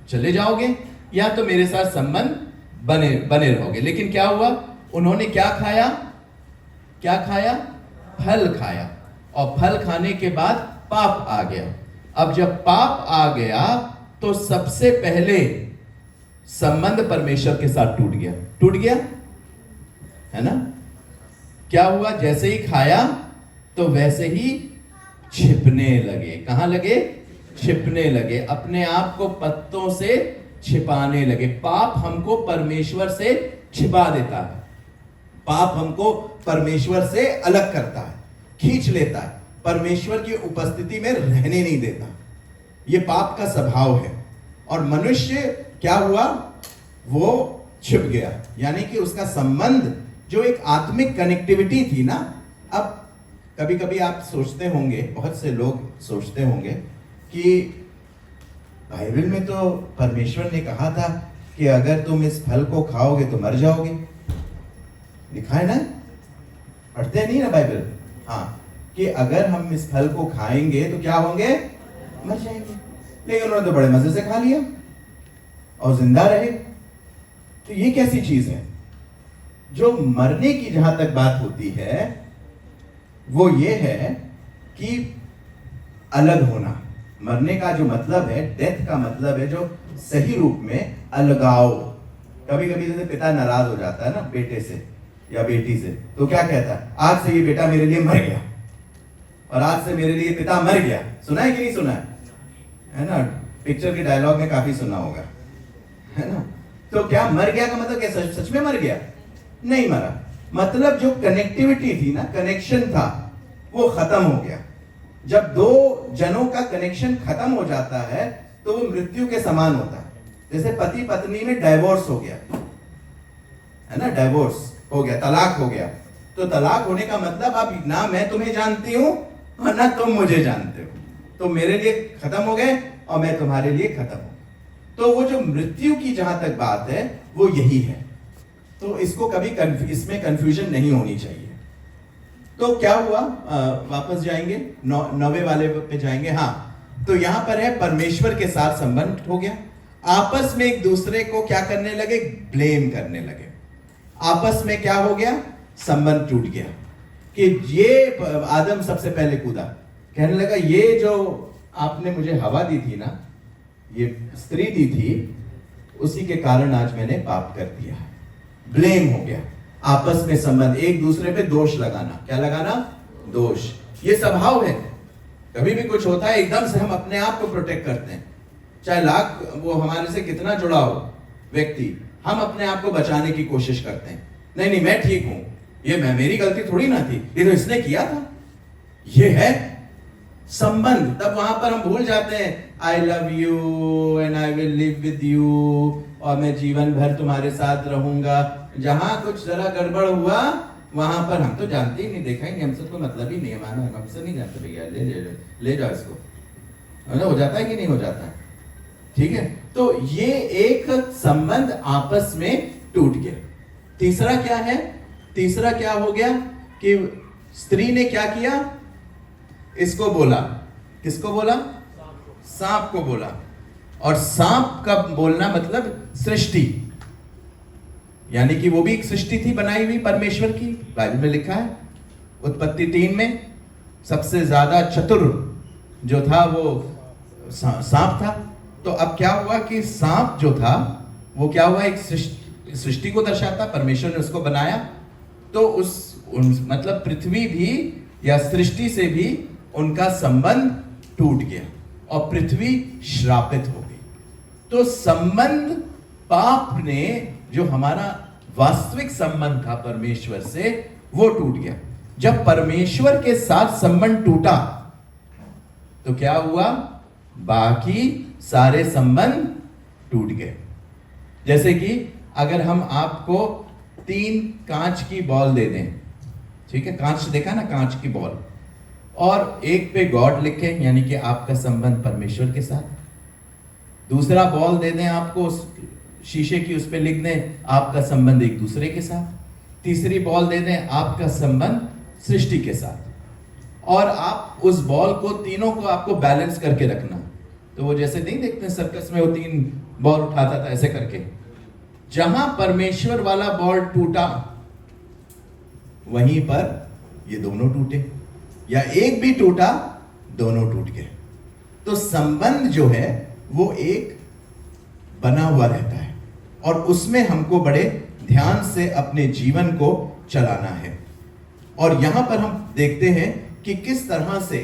चले जाओगे या तो मेरे साथ संबंध बने रहोगे। लेकिन क्या हुआ? उन्होंने क्या खाया? फल खाया, और फल खाने के बाद पाप आ गया। अब जब पाप आ गया तो सबसे पहले संबंध परमेश्वर के साथ टूट गया, है ना। क्या हुआ? जैसे ही खाया तो वैसे ही छिपने लगे। कहां लगे? छिपने लगे, अपने आप को पत्तों से छिपाने लगे। पाप हमको परमेश्वर से छिपा देता है। पाप हमको परमेश्वर से अलग करता है, खींच लेता है, परमेश्वर की उपस्थिति में रहने नहीं देता। ये पाप का स्वभाव है। और मनुष्य क्या हुआ, वो छिप गया, यानी कि उसका संबंध जो एक आत्मिक कनेक्टिविटी थी ना। अब कभी कभी आप सोचते होंगे, बहुत से लोग सोचते होंगे कि बाइबल में तो परमेश्वर ने कहा था कि अगर तुम इस फल को खाओगे तो मर जाओगे, लिखा है ना, पढ़ते नहीं ना बाइबल? हाँ, कि अगर हम इस फल को खाएंगे तो क्या होंगे, मर जाएंगे। लेकिन उन्होंने तो बड़े मजे से खा लिया और जिंदा रहे। तो ये कैसी चीज है? जो मरने की जहां तक बात होती है वो ये है कि अलग होना। मरने का जो मतलब है, डेथ का मतलब है जो सही रूप में अलगाव। कभी कभी जैसे पिता नाराज हो जाता है ना बेटे से या बेटी से, तो क्या कहता है, आज से ये बेटा मेरे लिए मर गया और आज से मेरे लिए पिता मर गया। सुना है कि नहीं सुना है ना? पिक्चर के डायलॉग में काफी सुना होगा, है ना? तो क्या मर गया का मतलब क्या, सच में मर गया? नहीं मरा, मतलब जो कनेक्टिविटी थी ना, कनेक्शन था, वो खत्म हो गया। जब दो जनों का कनेक्शन खत्म हो जाता है तो वो मृत्यु के समान होता है। जैसे पति पत्नी में डाइवोर्स हो गया, है ना, डाइवोर्स हो गया, तलाक हो गया। तो तलाक होने का मतलब अब ना मैं तुम्हें जानती हूं और ना तुम मुझे जानते हो, तो मेरे लिए खत्म हो गए और मैं तुम्हारे लिए खत्म हूं। तो वो जो मृत्यु की जहां तक बात है वो यही है। तो इसको कभी इसमें कंफ्यूजन नहीं होनी चाहिए। तो क्या हुआ, वापस जाएंगे, 9वें वाले पे जाएंगे। हाँ, तो यहां पर है परमेश्वर के साथ संबंध हो गया। आपस में एक दूसरे को क्या करने लगे, ब्लेम करने लगे। आपस में क्या हो गया, संबंध टूट गया कि ये आदम सबसे पहले कूदा, कहने लगा ये जो आपने मुझे हवा दी थी ना, ये स्त्री दी थी, उसी के कारण आज मैंने पाप कर दिया। ब्लेम हो गया, आपस में संबंध, एक दूसरे पे दोष लगाना। क्या लगाना, दोष। ये स्वभाव है। कभी भी कुछ होता है एकदम से हम अपने आप को प्रोटेक्ट करते हैं, चाहे लाख वो हमारे से कितना जुड़ा हो व्यक्ति, हम अपने आप को बचाने की कोशिश करते हैं। नहीं नहीं मैं ठीक हूं, ये मेरी गलती थोड़ी ना थी, ये तो इसने किया था। ये है संबंध। तब वहां पर हम भूल जाते हैं I love you and I will live with you, और मैं जीवन भर तुम्हारे साथ रहूंगा। जहां कुछ जरा गड़बड़ हुआ वहां पर हम तो जानते ही नहीं, देखा ही नहीं, हमसे कोई मतलब ही नहीं है, मानो हमसे नहीं जानते भैया, ले जाओ इसको, हो जाता है कि नहीं हो जाता है? ठीक है, तो ये एक संबंध आपस में टूट गया। तीसरा क्या है, तीसरा क्या हो गया कि स्त्री ने क्या किया, इसको बोला, किसको बोला, सांप को बोला। और सांप का बोलना मतलब सृष्टि, यानी कि वो भी एक सृष्टि थी बनाई हुई परमेश्वर की। बाइबल में लिखा है उत्पत्ति 3 में सबसे ज्यादा चतुर जो था वो सांप था। तो अब क्या हुआ कि सांप जो था वो क्या हुआ, एक सृष्टि को दर्शाता, परमेश्वर ने उसको बनाया। तो मतलब पृथ्वी भी या सृष्टि से भी उनका संबंध टूट गया और पृथ्वी श्रापित हो गई। तो संबंध, पाप ने जो हमारा वास्तविक संबंध था परमेश्वर से, वो टूट गया। जब परमेश्वर के साथ संबंध टूटा तो क्या हुआ, बाकी सारे संबंध टूट गए। जैसे कि अगर हम आपको 3 कांच की बॉल दे दें, ठीक है, कांच देखा ना, कांच की बॉल, और एक पे गॉड लिखे, यानी कि आपका संबंध परमेश्वर के साथ। दूसरा बॉल दे दें आपको शीशे की, उस पे लिख दें आपका संबंध एक दूसरे के साथ। तीसरी बॉल दे दें आपका संबंध सृष्टि के साथ। और आप उस बॉल को, तीनों को आपको बैलेंस करके रखना। तो वो जैसे नहीं देखते सर्कस में वो 3 बॉल उठाता था ऐसे करके, जहां परमेश्वर वाला बॉल टूटा वहीं पर ये दोनों टूटे, या एक भी टूटा, दोनों टूट गए। तो संबंध जो है वो एक बना हुआ रहता है और उसमें हमको बड़े ध्यान से अपने जीवन को चलाना है। और यहां पर हम देखते हैं कि किस तरह से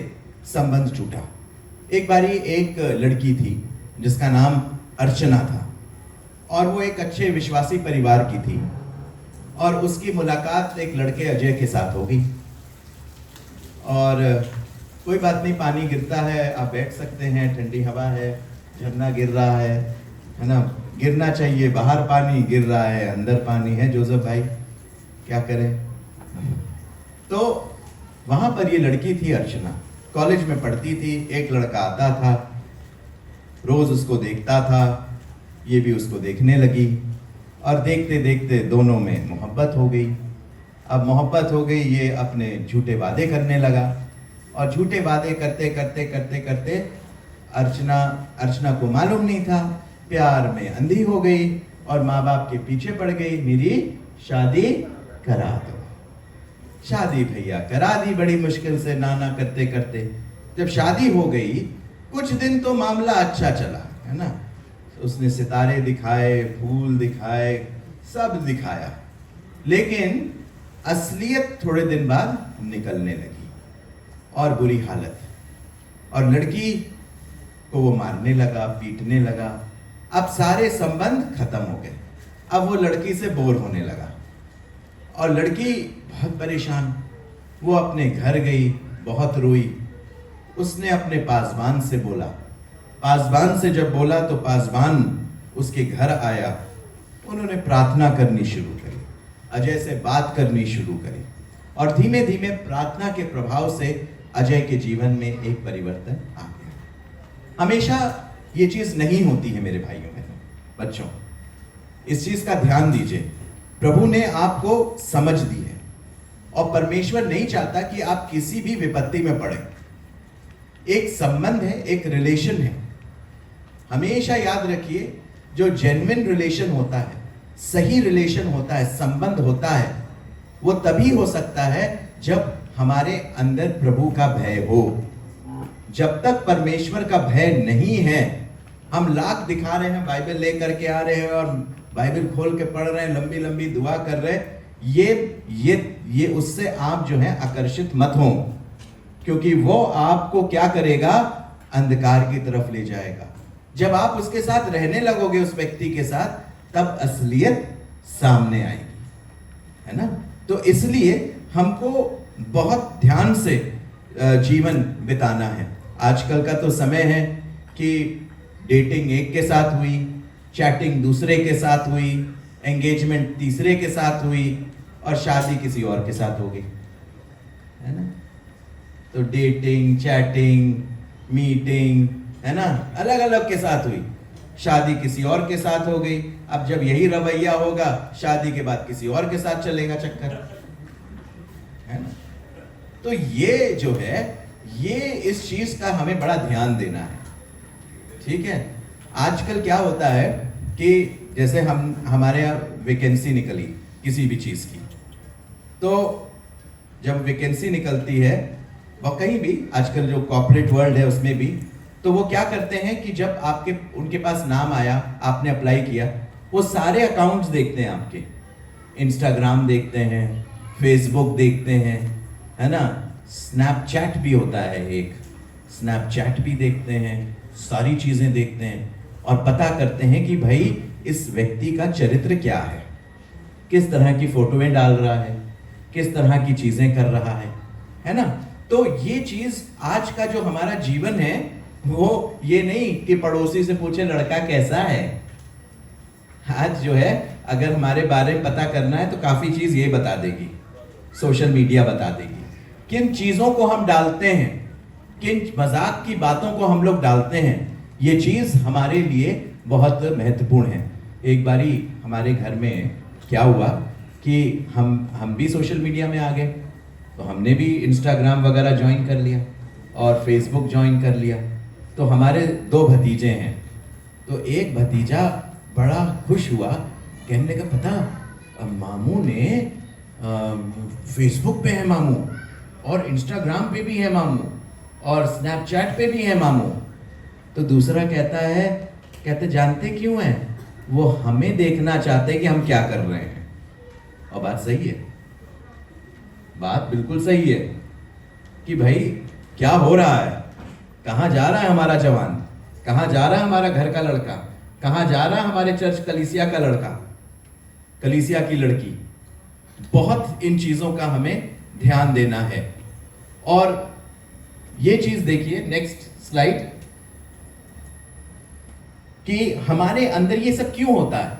संबंध टूटा। एक बारी एक लड़की थी जिसका नाम अर्चना था और वो एक अच्छे विश्वासी परिवार की थी। और उसकी मुलाकात एक लड़के अजय के साथ हो गई। और कोई बात नहीं, पानी गिरता है, आप बैठ सकते हैं, ठंडी हवा है, झरना गिर रहा है ना, गिरना चाहिए, बाहर पानी गिर रहा है, अंदर पानी है, जोसेफ भाई क्या करें। तो वहां पर ये लड़की थी अर्चना, कॉलेज में पढ़ती थी, एक लड़का आता था, रोज उसको देखता था, ये भी उसको देखने लगी, और देखते देखते दोनों में मोहब्बत हो गई। अब मोहब्बत हो गई, ये अपने झूठे वादे करने लगा, और झूठे वादे करते करते करते करते अर्चना को मालूम नहीं था, प्यार में अंधी हो गई और माँ बाप के पीछे पड़ गई, मेरी शादी करा दो। शादी भैया करा दी बड़ी मुश्किल से, नाना करते करते। जब शादी हो गई, कुछ दिन तो मामला अच्छा चला, है ना, उसने सितारे दिखाए, फूल दिखाए, सब दिखाया, लेकिन असलियत थोड़े दिन बाद निकलने लगी और बुरी हालत। और लड़की को वो मारने लगा, पीटने लगा। अब सारे संबंध खत्म हो गए। अब वो लड़की से बोर होने लगा और लड़की बहुत परेशान। वो अपने घर गई, बहुत रोई। उसने अपने पासबान से बोला, पासबान से जब बोला तो पासबान उसके घर आया। उन्होंने प्रार्थना करनी शुरू करी, अजय से बात करनी शुरू करी, और धीमे धीमे प्रार्थना के प्रभाव से अजय के जीवन में एक परिवर्तन आ गया। हमेशा ये चीज नहीं होती है मेरे भाइयों बहनों, बच्चों, इस चीज का ध्यान दीजिए। प्रभु ने आपको समझ दी है और परमेश्वर नहीं चाहता कि आप किसी भी विपत्ति में पड़े। एक संबंध है, एक रिलेशन है। हमेशा याद रखिए, जो जेन्युइन रिलेशन होता है, सही रिलेशन होता है, संबंध होता है, वो तभी हो सकता है जब हमारे अंदर प्रभु का भय हो। जब तक परमेश्वर का भय नहीं है, हम लाख दिखा रहे हैं, बाइबल लेकर के आ रहे हैं और बाइबल खोल के पढ़ रहे हैं, लंबी लंबी दुआ कर रहे हैं, ये उससे आप जो है आकर्षित मत हो, क्योंकि वो आपको क्या करेगा, अंधकार की तरफ ले जाएगा। जब आप उसके साथ रहने लगोगे, उस व्यक्ति के साथ, तब असलियत सामने आएगी, है ना। तो इसलिए हमको बहुत ध्यान से जीवन बिताना है। आजकल का तो समय है कि डेटिंग एक के साथ हुई, चैटिंग दूसरे के साथ हुई, एंगेजमेंट तीसरे के साथ हुई, और शादी किसी और के साथ हो गई, है ना। तो डेटिंग, चैटिंग, मीटिंग, है ना, अलग अलग के साथ हुई, शादी किसी और के साथ हो गई। अब जब यही रवैया होगा, शादी के बाद किसी और के साथ चलेगा चक्कर, है ना। तो ये जो है, ये इस चीज का हमें बड़ा ध्यान देना है, ठीक है। आजकल क्या होता है कि जैसे हमारे यहाँ वैकेंसी निकली किसी भी चीज की, तो जब वैकेंसी निकलती है, वो कहीं भी, आजकल जो कॉर्पोरेट वर्ल्ड है उसमें भी, तो वो क्या करते हैं कि जब उनके पास नाम आया, आपने अप्लाई किया, वो सारे अकाउंट्स देखते हैं आपके, इंस्टाग्राम देखते हैं, फेसबुक देखते हैं, है ना, स्नैपचैट भी होता है एक, स्नैपचैट भी देखते हैं, सारी चीजें देखते हैं, और पता करते हैं कि भाई इस व्यक्ति का चरित्र क्या है, किस तरह की फोटोएं डाल रहा है, किस तरह की चीजें कर रहा है ना। तो ये चीज, आज का जो हमारा जीवन है, वो ये नहीं कि पड़ोसी से पूछे लड़का कैसा है। आज जो है, अगर हमारे बारे में पता करना है तो काफी चीज ये बता देगी, सोशल मीडिया बता देगी। किन चीजों को हम डालते हैं, किन मजाक की बातों को हम लोग डालते हैं, ये चीज हमारे लिए बहुत महत्वपूर्ण है। एक बारी हमारे घर में क्या हुआ कि हम भी सोशल मीडिया में आ गए, तो हमने भी इंस्टाग्राम वगैरह ज्वाइन कर लिया और फेसबुक ज्वाइन कर लिया। तो हमारे 2 भतीजे हैं, तो एक भतीजा बड़ा खुश हुआ, कहने का पता मामू ने फेसबुक पे है मामू, और इंस्टाग्राम पे भी है मामू, और स्नैपचैट पे भी है मामू। तो दूसरा कहते जानते क्यों है, वो हमें देखना चाहते हैं कि हम क्या कर रहे हैं। और बात सही है, बात बिल्कुल सही है कि भाई क्या हो रहा है, कहाँ जा रहा है हमारा जवान, कहाँ जा रहा है हमारा घर का लड़का, कहाँ जा रहा है हमारे चर्च कलीसिया का लड़का, कलीसिया की लड़की, बहुत इन चीजों का हमें ध्यान देना है। और ये चीज देखिए नेक्स्ट स्लाइड, कि हमारे अंदर ये सब क्यों होता है,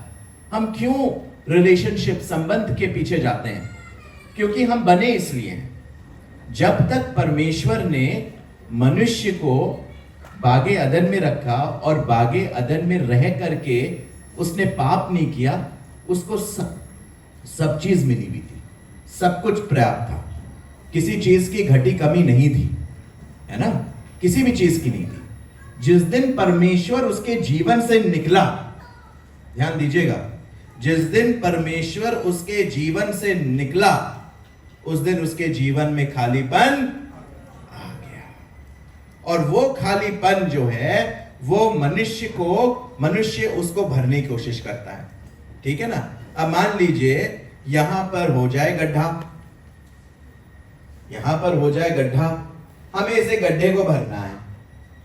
हम क्यों रिलेशनशिप संबंध के पीछे जाते हैं, क्योंकि हम बने इसलिए हैं। जब तक परमेश्वर ने मनुष्य को बागे अदन में रखा और बागे अदन में रह करके उसने पाप नहीं किया, उसको सब चीज मिली हुई थी, सब कुछ पर्याप्त था, किसी चीज की घटी कमी नहीं थी, है ना, किसी भी चीज की नहीं थी। जिस दिन परमेश्वर उसके जीवन से निकला, ध्यान दीजिएगा, जिस दिन परमेश्वर उसके जीवन से निकला, उस दिन उसके जीवन में खालीपन आ गया। और वो खालीपन जो है वो मनुष्य उसको भरने की कोशिश करता है, ठीक है ना। अब मान लीजिए यहां पर हो जाए गड्ढा, यहां पर हो जाए गड्ढा, हमें इसे गड्ढे को भरना है।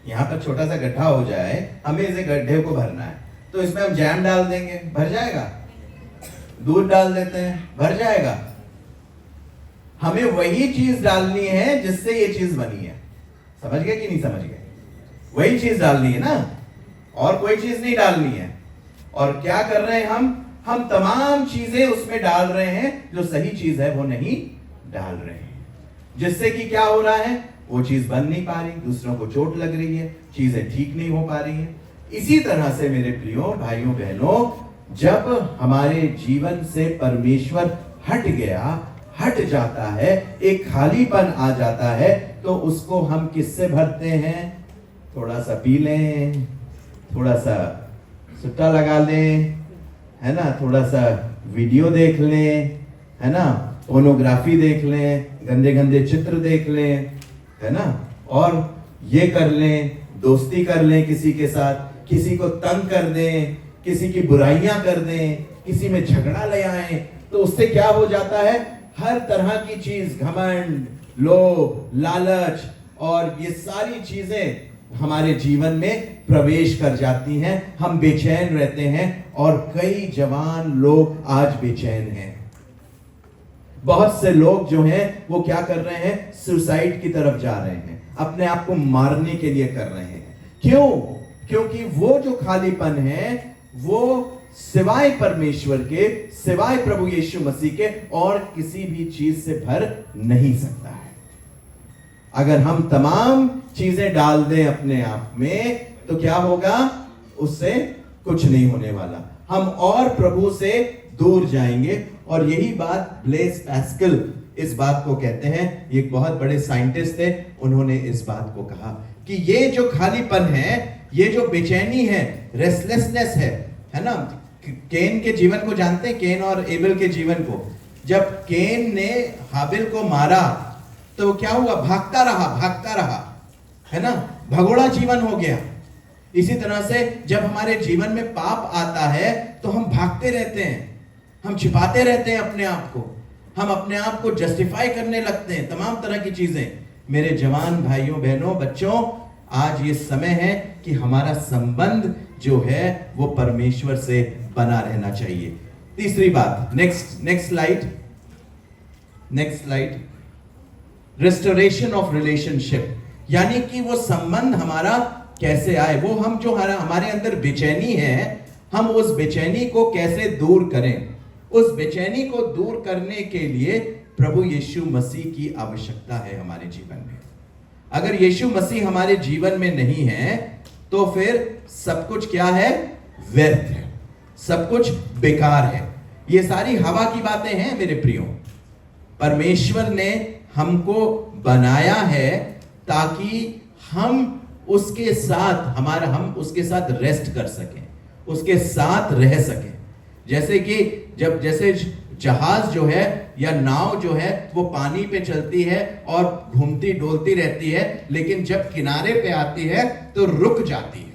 यहां पर छोटा सा गड्ढा हो जाए, हमें इसे गड्ढे को भरना है, तो इसमें हम जैम डाल देंगे, भर जाएगा। दूध डाल देते हैं, भर जाएगा। हमें वही चीज डालनी है जिससे ये चीज बनी है। समझ गए कि नहीं समझ गए? वही चीज डालनी है ना, और कोई चीज नहीं डालनी है। और क्या कर रहे हैं हम तमाम चीजें उसमें डाल रहे हैं, जो सही चीज है वो नहीं डाल रहे हैं, जिससे कि क्या हो रहा है, वो चीज बन नहीं पा रही, दूसरों को चोट लग रही है, चीजें ठीक नहीं हो पा रही है। इसी तरह से मेरे प्रियो भाइयों बहनों, जब हमारे जीवन से परमेश्वर हट जाता है, एक खालीपन आ जाता है, तो उसको हम किससे भरते हैं? थोड़ा सा पी लें, थोड़ा सा सुट्टा लगा लें, है ना, थोड़ा सा वीडियो देख लें, है ना, पोर्नोग्राफी देख लें, गंदे गंदे चित्र देख लें, है ना, और ये कर लें, दोस्ती कर लें किसी के साथ, किसी को तंग कर दें, किसी की बुराइयां कर दें, किसी में झगड़ा ले आए, तो उससे क्या हो जाता है, हर तरह की चीज, घमंड, लोभ, लालच और ये सारी चीजें हमारे जीवन में प्रवेश कर जाती हैं। हम बेचैन रहते हैं, और कई जवान लोग आज बेचैन हैं। बहुत से लोग जो हैं वो क्या कर रहे हैं, सुसाइड की तरफ जा रहे हैं, अपने आप को मारने के लिए कर रहे हैं। क्यों? क्योंकि वो जो खालीपन है वो सिवाय परमेश्वर के, सिवाय प्रभु यीशु मसीह के और किसी भी चीज से भर नहीं सकता है। अगर हम तमाम चीजें डाल दें अपने आप में, तो क्या होगा, उससे कुछ नहीं होने वाला, हम और प्रभु से दूर जाएंगे। और यही बात ब्लेज पैस्कल इस बात को कहते हैं, ये एक बहुत बड़े साइंटिस्ट थे, उन्होंने इस बात को कहा कि ये जो खालीपन है, ये जो बेचैनी है, रेस्टलेसनेस है ना। केन के जीवन को जानते हैं, केन और एबेल के जीवन को। जब केन ने हाबिल को मारा तो क्या हुआ, भागता रहा, है ना, भगोड़ा जीवन हो गया। इसी तरह से जब हमारे जीवन में पाप आता है तो हम भागते रहते हैं, हम छिपाते रहते हैं अपने आप को, हम अपने आप को जस्टिफाई करने लगते हैं, तमाम तरह की चीजें। मेरे जवान भाइयों बहनों बच्चों, आज ये समय है कि हमारा संबंध जो है वो परमेश्वर से बना रहना चाहिए। तीसरी बात, next slide, restoration of relationship, यानी कि वो संबंध हमारा कैसे आए, वो हम जो हमारे अंदर बेचैनी है, हम उस बेचैनी को कैसे दूर करें। उस बेचैनी को दूर करने के लिए प्रभु यीशु मसीह की आवश्यकता है हमारे जीवन में। अगर यीशु मसीह हमारे जीवन में नहीं है तो फिर सब कुछ क्या है, व्यर्थ है, सब कुछ बेकार है। ये सारी हवा की बातें हैं मेरे प्रियो। परमेश्वर ने हमको बनाया है ताकि हम उसके साथ रेस्ट कर सकें, उसके साथ रह सकें। जैसे कि जैसे जहाज जो है या नाव जो है वो पानी पे चलती है और घूमती डोलती रहती है, लेकिन जब किनारे पे आती है तो रुक जाती है।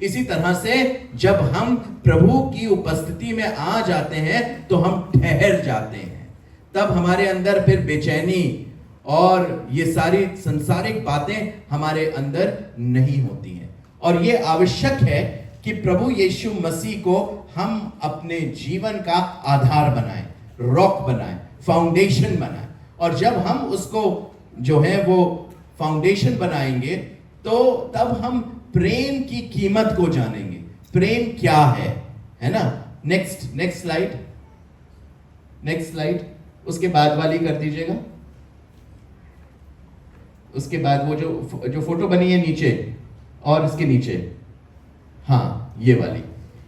इसी तरह से जब हम प्रभु की उपस्थिति में आ जाते हैं तो हम ठहर जाते हैं, तब हमारे अंदर फिर बेचैनी और ये सारी संसारिक बातें हमारे अंदर नहीं होती हैं। और ये आवश्यक है कि प्रभु यीशु मसीह को हम अपने जीवन का आधार बनाएं, रॉक बनाएं, फाउंडेशन बना। और जब हम उसको जो है वो फाउंडेशन बनाएंगे तो तब हम प्रेम की कीमत को जानेंगे, प्रेम क्या है ना। नेक्स्ट स्लाइड, उसके बाद वाली कर दीजिएगा। उसके बाद वो जो फोटो बनी है नीचे और इसके नीचे, हाँ ये वाली,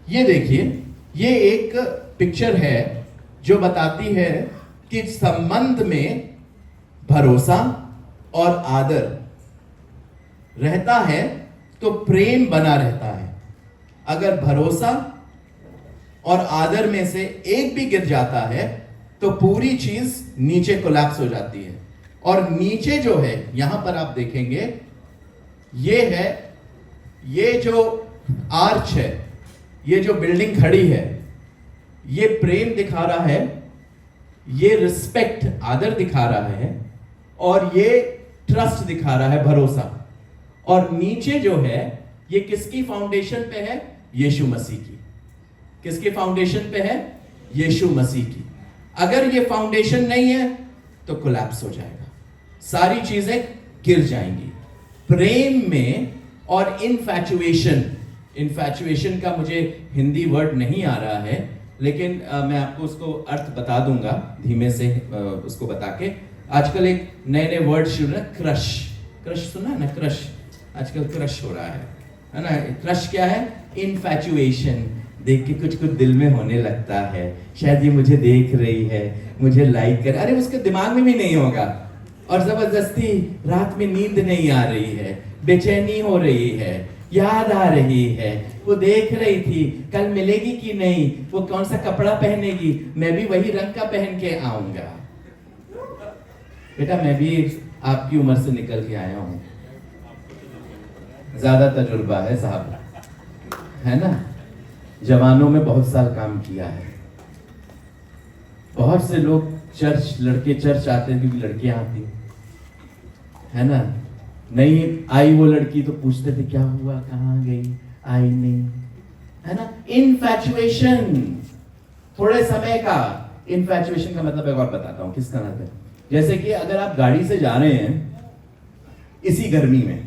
ये देखिए, ये एक पिक्चर है जो बताती है कि संबंध में भरोसा और आदर रहता है तो प्रेम बना रहता है। अगर भरोसा और आदर में से एक भी गिर जाता है तो पूरी चीज नीचे कोलैप्स हो जाती है। और नीचे जो है, यहां पर आप देखेंगे, ये जो आर्च है, ये जो बिल्डिंग खड़ी है, ये प्रेम दिखा रहा है, ये रिस्पेक्ट आदर दिखा रहा है, और ये ट्रस्ट दिखा रहा है, भरोसा। और नीचे जो है ये किसकी फाउंडेशन पे है? यीशु मसीह की। किसके फाउंडेशन पे है? यीशु मसीह की। अगर ये फाउंडेशन नहीं है तो कोलैप्स हो जाएगा, सारी चीजें गिर जाएंगी। प्रेम में और इन्फैचुएशन का मुझे हिंदी वर्ड नहीं आ रहा है, लेकिन मैं आपको उसको अर्थ बता दूंगा धीमे से, उसको बता के। आजकल एक नए वर्ड शुरू है, क्रश सुना है ना? क्रश, आजकल क्रश हो रहा है ना? क्रश क्या है? इन्फैचुएशन। देख के कुछ दिल में होने लगता है, शायद ये मुझे देख रही है, मुझे लाइक कर, अरे उसके दिमाग में भी नहीं होगा, और जबरदस्ती रात में नींद नहीं आ रही है, बेचैनी हो रही है, याद आ रही है, वो देख रही थी कल मिलेगी कि नहीं, वो कौन सा कपड़ा पहनेगी, मैं भी वही रंग का पहन के आऊंगा। बेटा मैं भी आपकी उम्र से निकल के आया हूं, ज्यादा तजुर्बा है साहब, है ना? जवानों में बहुत साल काम किया है। बहुत से लोग लड़के चर्च आते हैं क्योंकि लड़कियां आती है ना? नहीं आई वो लड़की तो पूछते थे क्या हुआ, कहाँ गई, आई नहीं, है ना? इनफैचुएशन, थोड़े समय का इनफैचुएशन का मतलब एक और बताता हूं किसका मतलब है। जैसे कि अगर आप गाड़ी से जा रहे हैं इसी गर्मी में,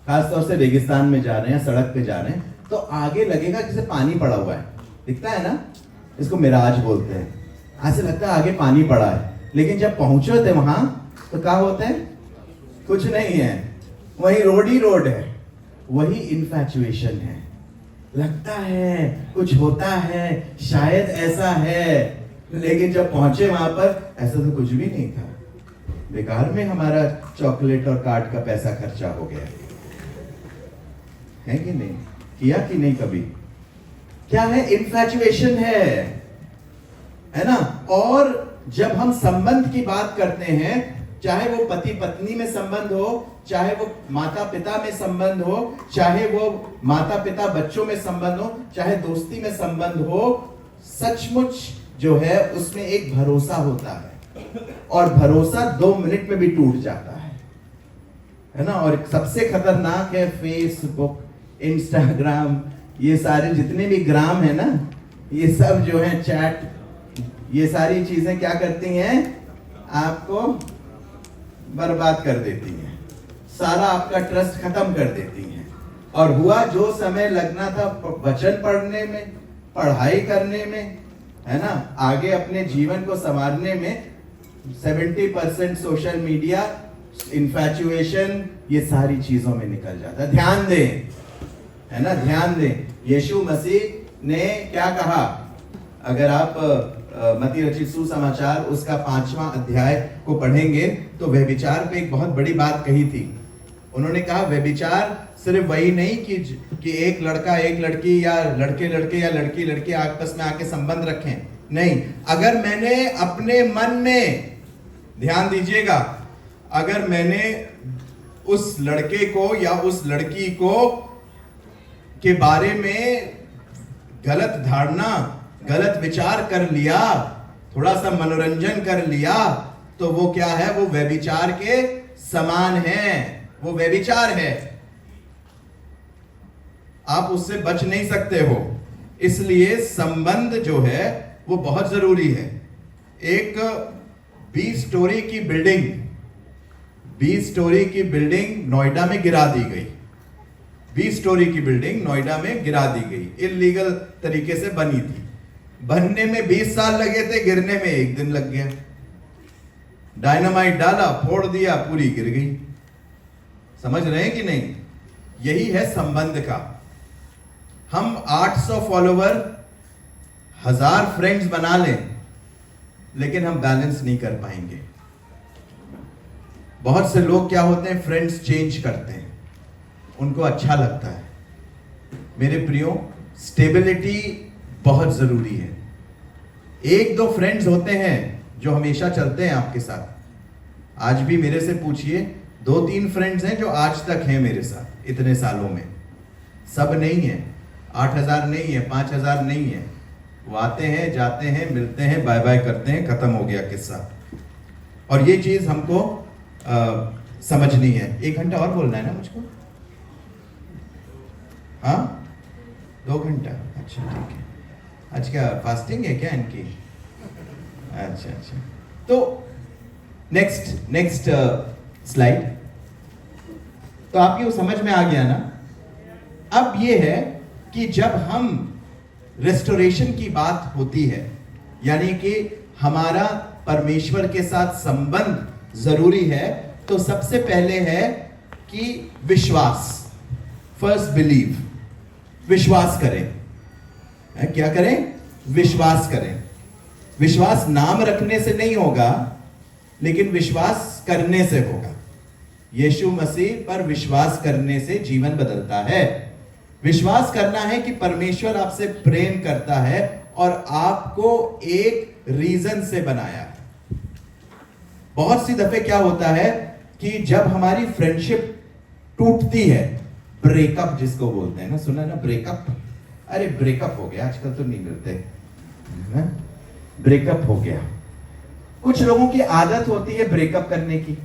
खासतौर से रेगिस्तान में जा रहे हैं, सड़क पे जा रहे हैं, तो आगे लगेगा जैसे पानी पड़ा हुआ है, दिखता है ना? इसको मिराज बोलते हैं। ऐसे लगता है आगे पानी पड़ा है, लेकिन जब पहुंचे थे वहां तो क्या होता है? कुछ नहीं है, वही रोड ही रोड है। वही इन्फैचुएशन है। लगता है कुछ होता है, शायद ऐसा है, लेकिन जब पहुंचे वहां पर ऐसा तो कुछ भी नहीं था। बेकार में हमारा चॉकलेट और कार्ड का पैसा खर्चा हो गया है कि नहीं? किया कि नहीं कभी? क्या है? इन्फैचुएशन है ना? और जब हम संबंध की बात करते हैं, चाहे वो पति पत्नी में संबंध हो, चाहे वो माता पिता में संबंध हो, चाहे वो माता पिता बच्चों में संबंध हो, चाहे दोस्ती में संबंध हो, सचमुच जो है उसमें एक भरोसा होता है, और भरोसा 2 मिनट में भी टूट जाता है ना? और सबसे खतरनाक है फेसबुक, इंस्टाग्राम, ये सारे जितने भी ग्राम है ना, ये सब जो है चैट, ये सारी चीजें क्या करती हैं? आपको बर्बाद कर देती हैं, सारा आपका ट्रस्ट खत्म कर देती हैं। और हुआ जो समय लगना था वचन पढ़ने में, पढ़ाई करने में, है ना, आगे अपने जीवन को संवारने में, 70% सोशल मीडिया, इन्फैचुएशन, ये सारी चीजों में निकल जाता है। ध्यान दें, है ना? ध्यान दें, यीशु मसीह ने क्या कहा? अगर आप मत्ती रचित सुसमाचार उसका 5वां अध्याय को पढ़ेंगे तो व्यभिचार पे एक बहुत बड़ी बात कही थी। उन्होंने कहा व्यभिचार सिर्फ वही नहीं कि एक लड़का एक लड़की, या लड़के लड़के या लड़की लड़की आपस में आके संबंध रखें। नहीं, अगर मैंने अपने मन में, ध्यान दीजिएगा, अगर मैंने उस लड़के को या उस लड़की को के बारे में गलत धारणा, गलत विचार कर लिया, थोड़ा सा मनोरंजन कर लिया, तो वो क्या है? वो व्यभिचार के समान है, वो व्यभिचार है। आप उससे बच नहीं सकते हो। इसलिए संबंध जो है वो बहुत जरूरी है। एक 20 स्टोरी की बिल्डिंग 20 स्टोरी की बिल्डिंग नोएडा में गिरा दी गई। 20 स्टोरी की बिल्डिंग नोएडा में गिरा दी गई, इलीगल तरीके से बनी थी। बनने में 20 साल लगे थे, गिरने में 1 दिन लग गया। डायनामाइट डाला, फोड़ दिया, पूरी गिर गई। समझ रहे हैं कि नहीं? यही है संबंध का। हम 800 फॉलोवर, 1000 फ्रेंड्स बना लें, लेकिन हम बैलेंस नहीं कर पाएंगे। बहुत से लोग क्या होते हैं, फ्रेंड्स चेंज करते हैं, उनको अच्छा लगता है। मेरे प्रियो, स्टेबिलिटी बहुत जरूरी है। 1-2 फ्रेंड्स होते हैं जो हमेशा चलते हैं आपके साथ। आज भी मेरे से पूछिए, 2-3 फ्रेंड्स हैं जो आज तक हैं मेरे साथ इतने सालों में। सब नहीं है, 8000 नहीं है, 5000 नहीं है। वो आते हैं, जाते हैं, मिलते हैं, बाय बाय करते हैं, खत्म हो गया किस्सा। और ये चीज हमको समझनी है। 1 घंटा और बोलना है ना मुझको? हाँ, 2 घंटा, अच्छा ठीक है। आज क्या फास्टिंग है क्या इनकी? अच्छा अच्छा। तो नेक्स्ट स्लाइड। तो आपकी समझ में आ गया ना? अब ये है कि जब हम रेस्टोरेशन की बात होती है, यानी कि हमारा परमेश्वर के साथ संबंध जरूरी है, तो सबसे पहले है कि विश्वास। फर्स्ट बिलीव, विश्वास करें। क्या करें? विश्वास करें। विश्वास नाम रखने से नहीं होगा, लेकिन विश्वास करने से होगा। यीशु मसीह पर विश्वास करने से जीवन बदलता है। विश्वास करना है कि परमेश्वर आपसे प्रेम करता है और आपको एक रीजन से बनाया है। बहुत सी दफे क्या होता है कि जब हमारी फ्रेंडशिप टूटती है, ब्रेकअप जिसको बोलते हैं ना, सुना ना ब्रेकअप? अरे ब्रेकअप हो गया, आजकल तो नहीं मिलते, ब्रेकअप हो गया। कुछ लोगों की आदत होती है ब्रेकअप करने की,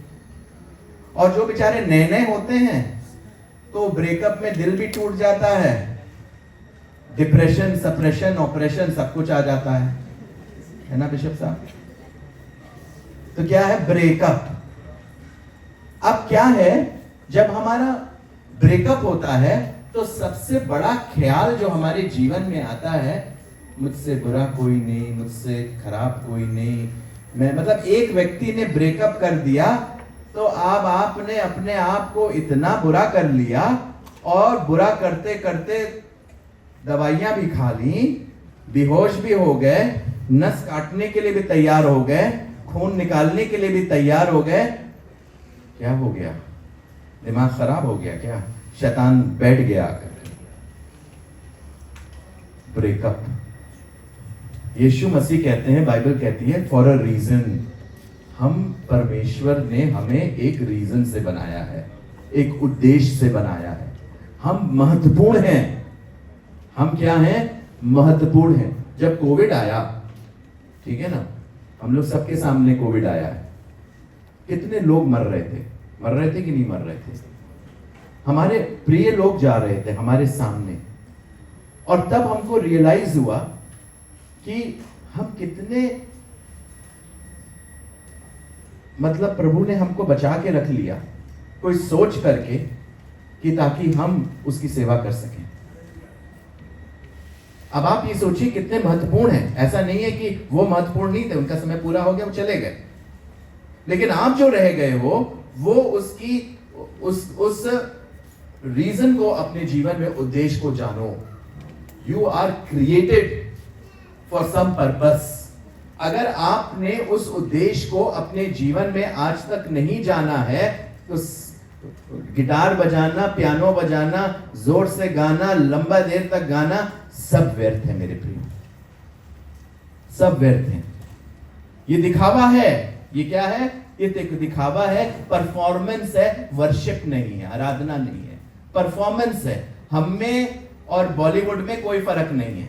और जो बेचारे नए नए होते हैं तो ब्रेकअप में दिल भी टूट जाता है, डिप्रेशन, सप्रेशन, ऑपरेशन सब कुछ आ जाता है ना बिशप साहब? तो क्या है ब्रेकअप? अब क्या है, जब हमारा ब्रेकअप होता है तो सबसे बड़ा ख्याल जो हमारे जीवन में आता है, मुझसे बुरा कोई नहीं, मुझसे खराब कोई नहीं। मैं मतलब एक व्यक्ति ने ब्रेकअप कर दिया तो अब आपने अपने आप को इतना बुरा कर लिया, और बुरा करते करते दवाइयां भी खा ली, बेहोश भी हो गए, नस काटने के लिए भी तैयार हो गए, खून निकालने के लिए भी तैयार हो गए। क्या हो गया? दिमाग खराब हो गया क्या? शैतान बैठ गया आकर। ब्रेकअप। यीशु मसीह कहते हैं, बाइबल कहती है, फॉर अ रीजन। हम परमेश्वर ने हमें एक रीजन से बनाया है, एक उद्देश्य से बनाया है। हम महत्वपूर्ण हैं। हम क्या हैं? महत्वपूर्ण हैं। जब कोविड आया, ठीक है ना, हम लोग सबके सामने कोविड आया है, कितने लोग मर रहे थे कि नहीं मर रहे थे? हमारे प्रिय लोग जा रहे थे हमारे सामने, और तब हमको रियलाइज हुआ कि हम कितने, मतलब प्रभु ने हमको बचा के रख लिया, कोई सोच करके, कि ताकि हम उसकी सेवा कर सकें। अब आप ये सोचिए कितने महत्वपूर्ण हैं। ऐसा नहीं है कि वो महत्वपूर्ण नहीं थे, उनका समय पूरा हो गया, वो चले गए, लेकिन आप जो रह गए हो, वो उसकी उस रीजन को, अपने जीवन में उद्देश्य को जानो। You are created for some purpose. अगर आपने उस उद्देश्य को अपने जीवन में आज तक नहीं जाना है, तो गिटार बजाना, पियानो बजाना, जोर से गाना, लंबा देर तक गाना, सब व्यर्थ है मेरे प्रिय, सब व्यर्थ है। ये दिखावा है। ये क्या है? ये दिखावा है, परफॉर्मेंस है, वर्शिप नहीं है, आराधना नहीं है, परफॉर्मेंस है। हम में और बॉलीवुड में कोई फर्क नहीं है।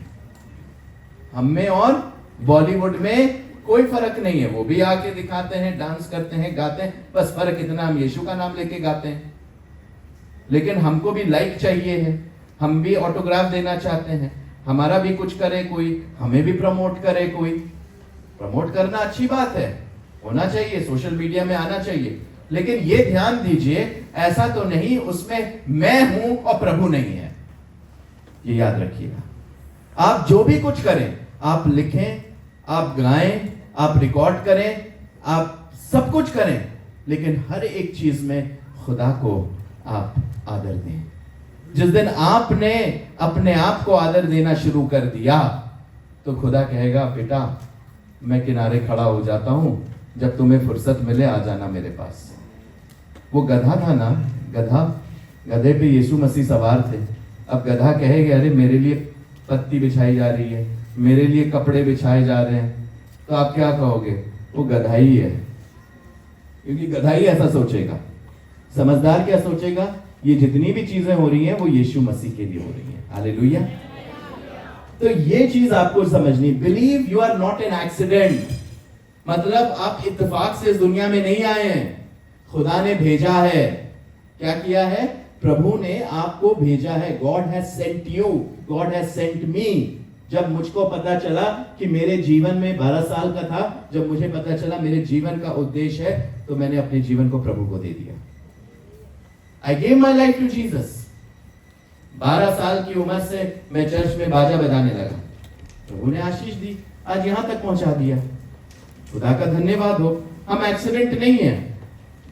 हम में और बॉलीवुड में कोई फर्क नहीं है। वो भी आके दिखाते हैं, डांस करते हैं, गाते हैं, बस फर्क इतना, हम यीशु का नाम लेके गाते हैं। लेकिन हमको भी लाइक चाहिए है, हम भी ऑटोग्राफ देना चाहते हैं, हमारा भी कुछ करे कोई, हमें भी प्रमोट करे कोई। प्रमोट करना अच्छी बात है, होना चाहिए, सोशल मीडिया में आना चाहिए, लेकिन ये ध्यान दीजिए ऐसा तो नहीं उसमें मैं हूं और प्रभु नहीं है। ये याद रखिएगा। आप जो भी कुछ करें, आप लिखें, आप गाएं, आप रिकॉर्ड करें, आप सब कुछ करें, लेकिन हर एक चीज में खुदा को आप आदर दें। जिस दिन आपने अपने आप को आदर देना शुरू कर दिया तो खुदा कहेगा बेटा मैं किनारे खड़ा हो जाता हूं, जब तुम्हें फुर्सत मिले आ जाना मेरे पास। वो गधा था ना, गधे पे यीशु मसीह सवार थे। अब गधा कहेगा अरे मेरे लिए पत्ती बिछाई जा रही है, मेरे लिए कपड़े बिछाए जा रहे हैं, तो आप क्या कहोगे? वो गधा ही है, क्योंकि गधा ही ऐसा सोचेगा। समझदार क्या सोचेगा? ये जितनी भी चीजें हो रही हैं वो यीशु मसीह के लिए हो रही हैं। हालेलुया। तो ये चीज आपको समझनी। Believe you are not an accident, मतलब आप इत्तेफाक से इस दुनिया में नहीं आए हैं, खुदा ने भेजा है। क्या किया है? प्रभु ने आपको भेजा है। God has sent you, God has sent me. जब मुझको पता चला कि मेरे जीवन में 12 साल का था, जब मुझे पता चला मेरे जीवन का उद्देश्य है, तो मैंने अपने जीवन को प्रभु को दे दिया। I gave my life to Jesus। 12 साल की उम्र से मैं चर्च में बाजा बजाने लगा, प्रभु ने आशीष दी, आज यहां तक पहुंचा दिया। खुदा का धन्यवाद हो। हम एक्सीडेंट नहीं है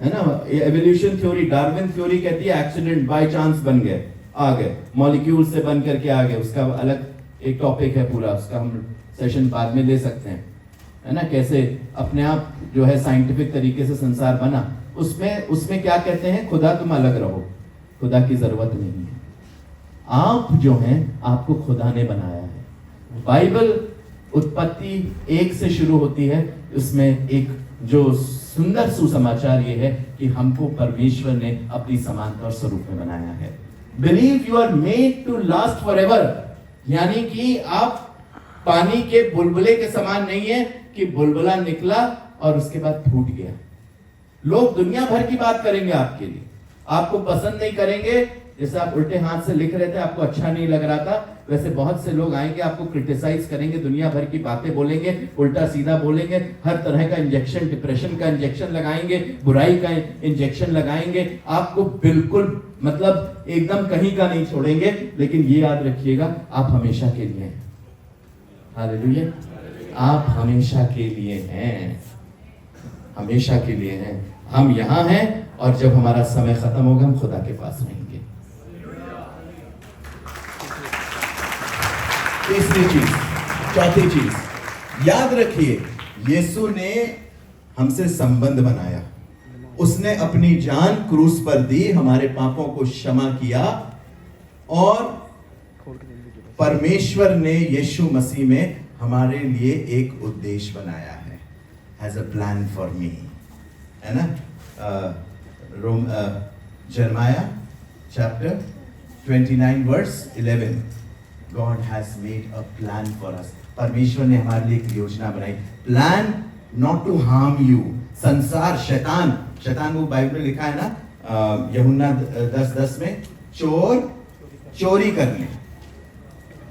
ना। एवोल्यूशन थ्योरी, डार्विन थ्योरी कहती है एक्सीडेंट, बाय चांस बन गए, आ गए, मॉलिक्यूल से बन करके आ गए। उसका अलग एक टॉपिक है पूरा, उसका हम सेशन बाद में ले सकते हैं, है ना। कैसे अपने आप जो है साइंटिफिक तरीके से संसार बना। उसमें क्या कहते हैं? खुदा तुम अलग रहो, खुदा की जरूरत नहीं है। आप जो हैं आपको खुदा ने बनाया है। बाइबल उत्पत्ति 1 से शुरू होती है। उसमें एक जो सुंदर सुसमाचार ये है कि हमको परमेश्वर ने अपनी समानता और स्वरूप में बनाया है। Believe you are made to last forever, यानी कि आप पानी के बुलबुले के समान नहीं है कि बुलबुला निकला और उसके बाद फूट गया। लोग दुनिया भर की बात करेंगे आपके लिए, आपको पसंद नहीं करेंगे। जैसे आप उल्टे हाथ से लिख रहे थे, आपको अच्छा नहीं लग रहा था, वैसे बहुत से लोग आएंगे आपको क्रिटिसाइज करेंगे, दुनिया भर की बातें बोलेंगे, उल्टा सीधा बोलेंगे, हर तरह का इंजेक्शन, डिप्रेशन का इंजेक्शन लगाएंगे, बुराई का इंजेक्शन लगाएंगे, आपको बिल्कुल मतलब एकदम कहीं का नहीं छोड़ेंगे। लेकिन ये याद रखिएगा आप हमेशा के लिए हैं। हालेलुया। आप हमेशा के लिए हैं, हमेशा के लिए हैं। हम यहां हैं और जब हमारा समय खत्म होगा हम खुदा के पास रहेंगे। तीसरी चीज, चौथी चीज याद रखिए, यीशु ने हमसे संबंध बनाया। उसने अपनी जान क्रूस पर दी, हमारे पापों को क्षमा किया, और परमेश्वर ने यीशु मसीह में हमारे लिए एक उद्देश्य बनाया है। Has a plan for me, है ना। Jeremiah chapter 29 verse 11, God has made a plan for us. परमेश्वर ने हमारे लिए एक योजना बनाई। Plan not to harm you. संसार, शैतान वो बाइबल में लिखा है ना, यूहन्ना 10:10 में, चोरी करने,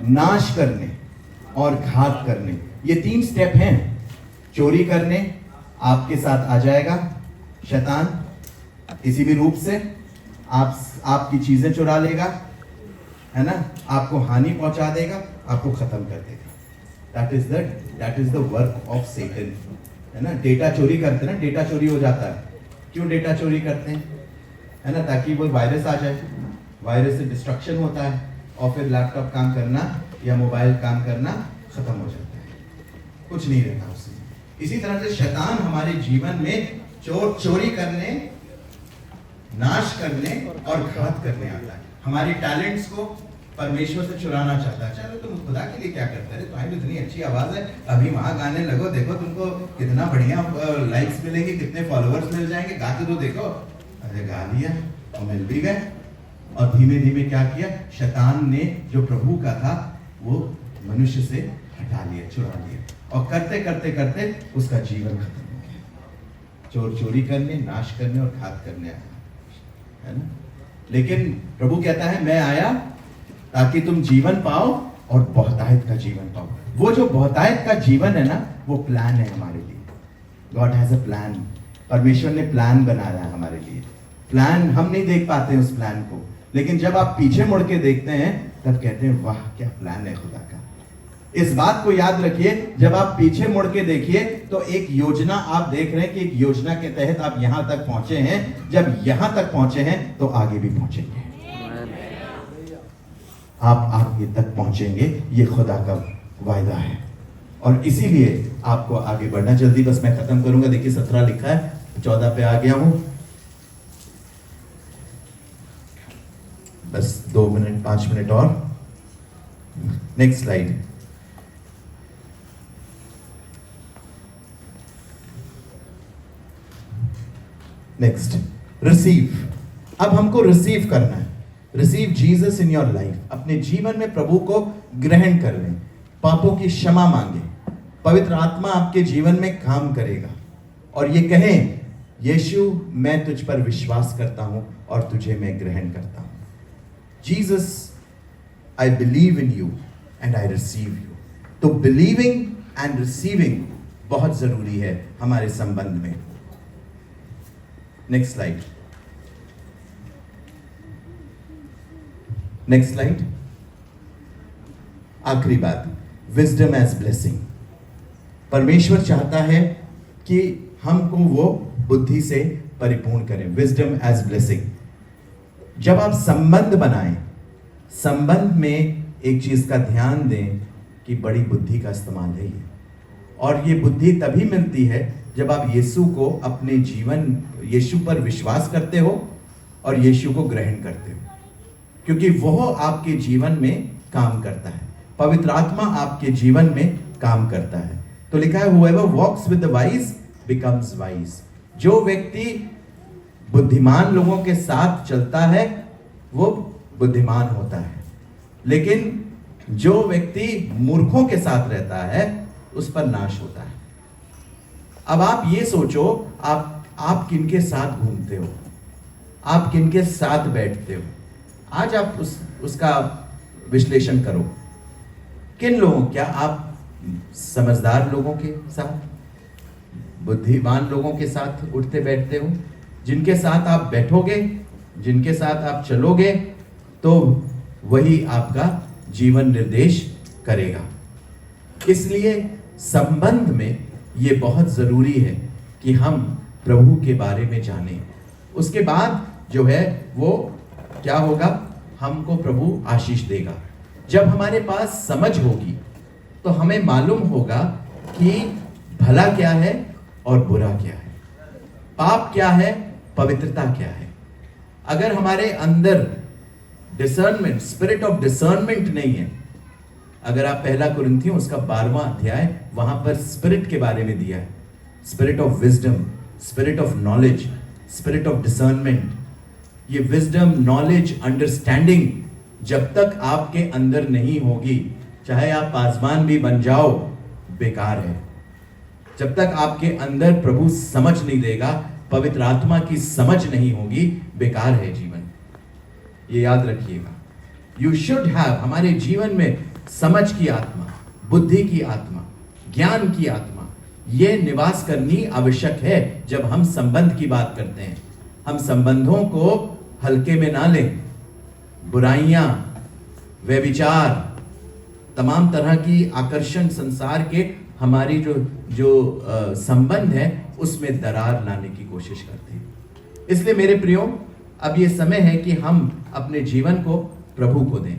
नाश करने और घात करने, ये 3 स्टेप हैं। चोरी करने, आपके साथ आ जाएगा शैतान किसी भी रूप से, आपकी चीजें चुरा लेगा, है ना, आपको हानि पहुंचा देगा, आपको खत्म कर देगा। That is the work of Satan, है ना। डेटा चोरी करते हैं ना, डेटा चोरी हो जाता है। क्यों डेटा चोरी करते हैं? है ना, ताकि वो वायरस आ जाए, वायरस से डिस्ट्रक्शन होता है और फिर लैपटॉप काम करना या मोबाइल काम करना खत्म हो जाता है, कुछ नहीं रहता उससे। इसी तरह से शैतान हमारे जीवन में चोरी करने, नाश करने और घात करने आता है। हमारी टैलेंट्स को परमेश्वर से चुराना चाहता है। चलो तुम खुदा के लिए क्या करते हैं, तुम्हारी इतनी अच्छी आवाज है, अभी वहां गाने लगो, देखो तुमको कितना बढ़िया लाइक्स मिलेंगे, कितने फॉलोअर्स मिल जाएंगे, गाते तो देखो। अरे गा लिया और मिल भी गए, और धीमे धीमे क्या किया, शैतान ने जो प्रभु का था वो मनुष्य से हटा लिया, चुरा लिया, और करते करते करते उसका जीवन खत्म हो गया। चोरी करने, नाश करने और घात करने आया, है ना। लेकिन प्रभु कहता है मैं आया ताकि तुम जीवन पाओ और बहुतायत का जीवन पाओ। वो जो बहुतायत का जीवन है ना, वो प्लान है हमारे लिए। God has a plan. परमेश्वर ने प्लान बनाया है हमारे लिए। प्लान हम नहीं देख पाते उस प्लान को, लेकिन जब आप पीछे मुड़ के देखते हैं तब कहते हैं वाह क्या प्लान है खुदा का। इस बात को याद रखिए, जब आप पीछे मुड़ के देखिए तो एक योजना आप देख रहे हैं कि एक योजना के तहत आप यहां तक पहुंचे हैं। जब यहां तक पहुंचे हैं तो आगे भी पहुंचेंगे, आप आगे तक पहुंचेंगे, ये खुदा का वायदा है। और इसीलिए आपको आगे बढ़ना। जल्दी बस मैं खत्म करूंगा। देखिए 17 लिखा है, 14 पे आ गया हूं। बस 2 मिनट 5 मिनट और। Next slide. Next, receive. अब हमको रिसीव करना है। Receive Jesus in your life. अपने जीवन में प्रभु को ग्रहण कर लें, पापों की क्षमा मांगे, पवित्र आत्मा आपके जीवन में काम करेगा और ये कहें, यीशु मैं तुझ पर विश्वास करता हूं और तुझे मैं ग्रहण करता हूं। Jesus, I believe in you and I receive you. तो बिलीविंग एंड रिसीविंग बहुत जरूरी है हमारे संबंध में। Next slide. Next slide. आखिरी बात, विजडम एज ब्लेसिंग। परमेश्वर चाहता है कि हमको वो बुद्धि से परिपूर्ण करें। Wisdom as blessing. जब आप संबंध बनाएं, संबंध में एक चीज का ध्यान दें कि बड़ी बुद्धि का इस्तेमाल है ये। और ये बुद्धि तभी मिलती है जब आप यीशु को अपने जीवन, यीशु पर विश्वास करते हो और यीशु को ग्रहण करते हो, क्योंकि वह आपके जीवन में काम करता है। पवित्र आत्मा आपके जीवन में काम करता है। तो लिखा है, whoever walks with the wise becomes wise। जो व्यक्ति बुद्धिमान लोगों के साथ चलता है वो बुद्धिमान होता है, लेकिन जो व्यक्ति मूर्खों के साथ रहता है उस पर नाश होता है। अब आप ये सोचो, आप किनके साथ घूमते हो, आप किनके साथ बैठते हो। आज आप उसका विश्लेषण करो। किन लोगों, क्या आप समझदार लोगों के साथ, बुद्धिमान लोगों के साथ उठते बैठते हो? जिनके साथ आप बैठोगे, जिनके साथ आप चलोगे, तो वही आपका जीवन निर्देश करेगा। इसलिए संबंध में ये बहुत जरूरी है कि हम प्रभु के बारे में जानें। उसके बाद जो है वो क्या होगा, हमको प्रभु आशीष देगा। जब हमारे पास समझ होगी तो हमें मालूम होगा कि भला क्या है और बुरा क्या है, पाप क्या है, पवित्रता क्या है। अगर हमारे अंदर डिसर्नमेंट, स्पिरिट ऑफ डिसर्नमेंट नहीं है, अगर आप 1 कुरिन्थियों उसका 12वां अध्याय, वहां पर स्पिरिट के बारे में दिया है, spirit of wisdom, spirit of knowledge, spirit of discernment. ये विजडम, नॉलेज, अंडरस्टैंडिंग जब तक आपके अंदर नहीं होगी, चाहे आप पासवान भी बन जाओ, बेकार है। जब तक आपके अंदर प्रभु समझ नहीं देगा, पवित्र आत्मा की समझ नहीं होगी, बेकार है जीवन। ये याद रखिएगा। यू शुड हैव, हमारे जीवन में समझ की आत्मा, बुद्धि की आत्मा, ज्ञान की आत्मा, ये निवास करनी आवश्यक है। जब हम संबंध की बात करते हैं, हम संबंधों को हल्के में ना लें। बुराइयां, व्यभिचार, तमाम तरह की आकर्षण संसार के हमारी जो संबंध है उसमें दरार लाने की कोशिश करते हैं। इसलिए मेरे प्रियो, अब ये समय है कि हम अपने जीवन को प्रभु को दें।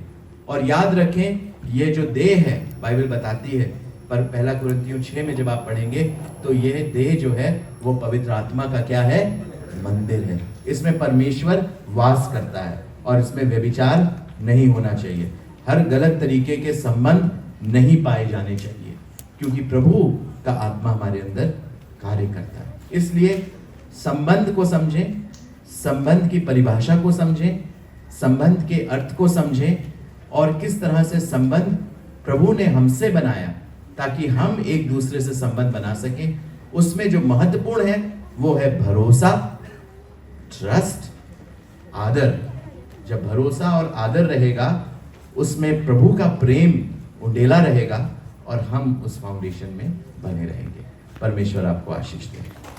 और याद रखें, ये जो देह है, बाइबल बताती है, पर 1 कुरिन्थियों 6 में जब आप पढ़ेंगे तो यह देह जो है वो पवित्र आत्मा का क्या है, मंदिर है। इसमें परमेश्वर वास करता है और इसमें व्यभिचार नहीं होना चाहिए। हर गलत तरीके के संबंध नहीं पाए जाने चाहिए, क्योंकि प्रभु का आत्मा हमारे अंदर कार्य करता है। इसलिए संबंध को समझें, संबंध की परिभाषा को समझें, संबंध के अर्थ को समझें और किस तरह से संबंध प्रभु ने हमसे बनाया ताकि हम एक दूसरे से संबंध बना सकें। उसमें जो महत्वपूर्ण है वो है भरोसा, ट्रस्ट, आदर। जब भरोसा और आदर रहेगा, उसमें प्रभु का प्रेम उंडेला रहेगा और हम उस फाउंडेशन में बने रहेंगे। परमेश्वर आपको आशीष दे।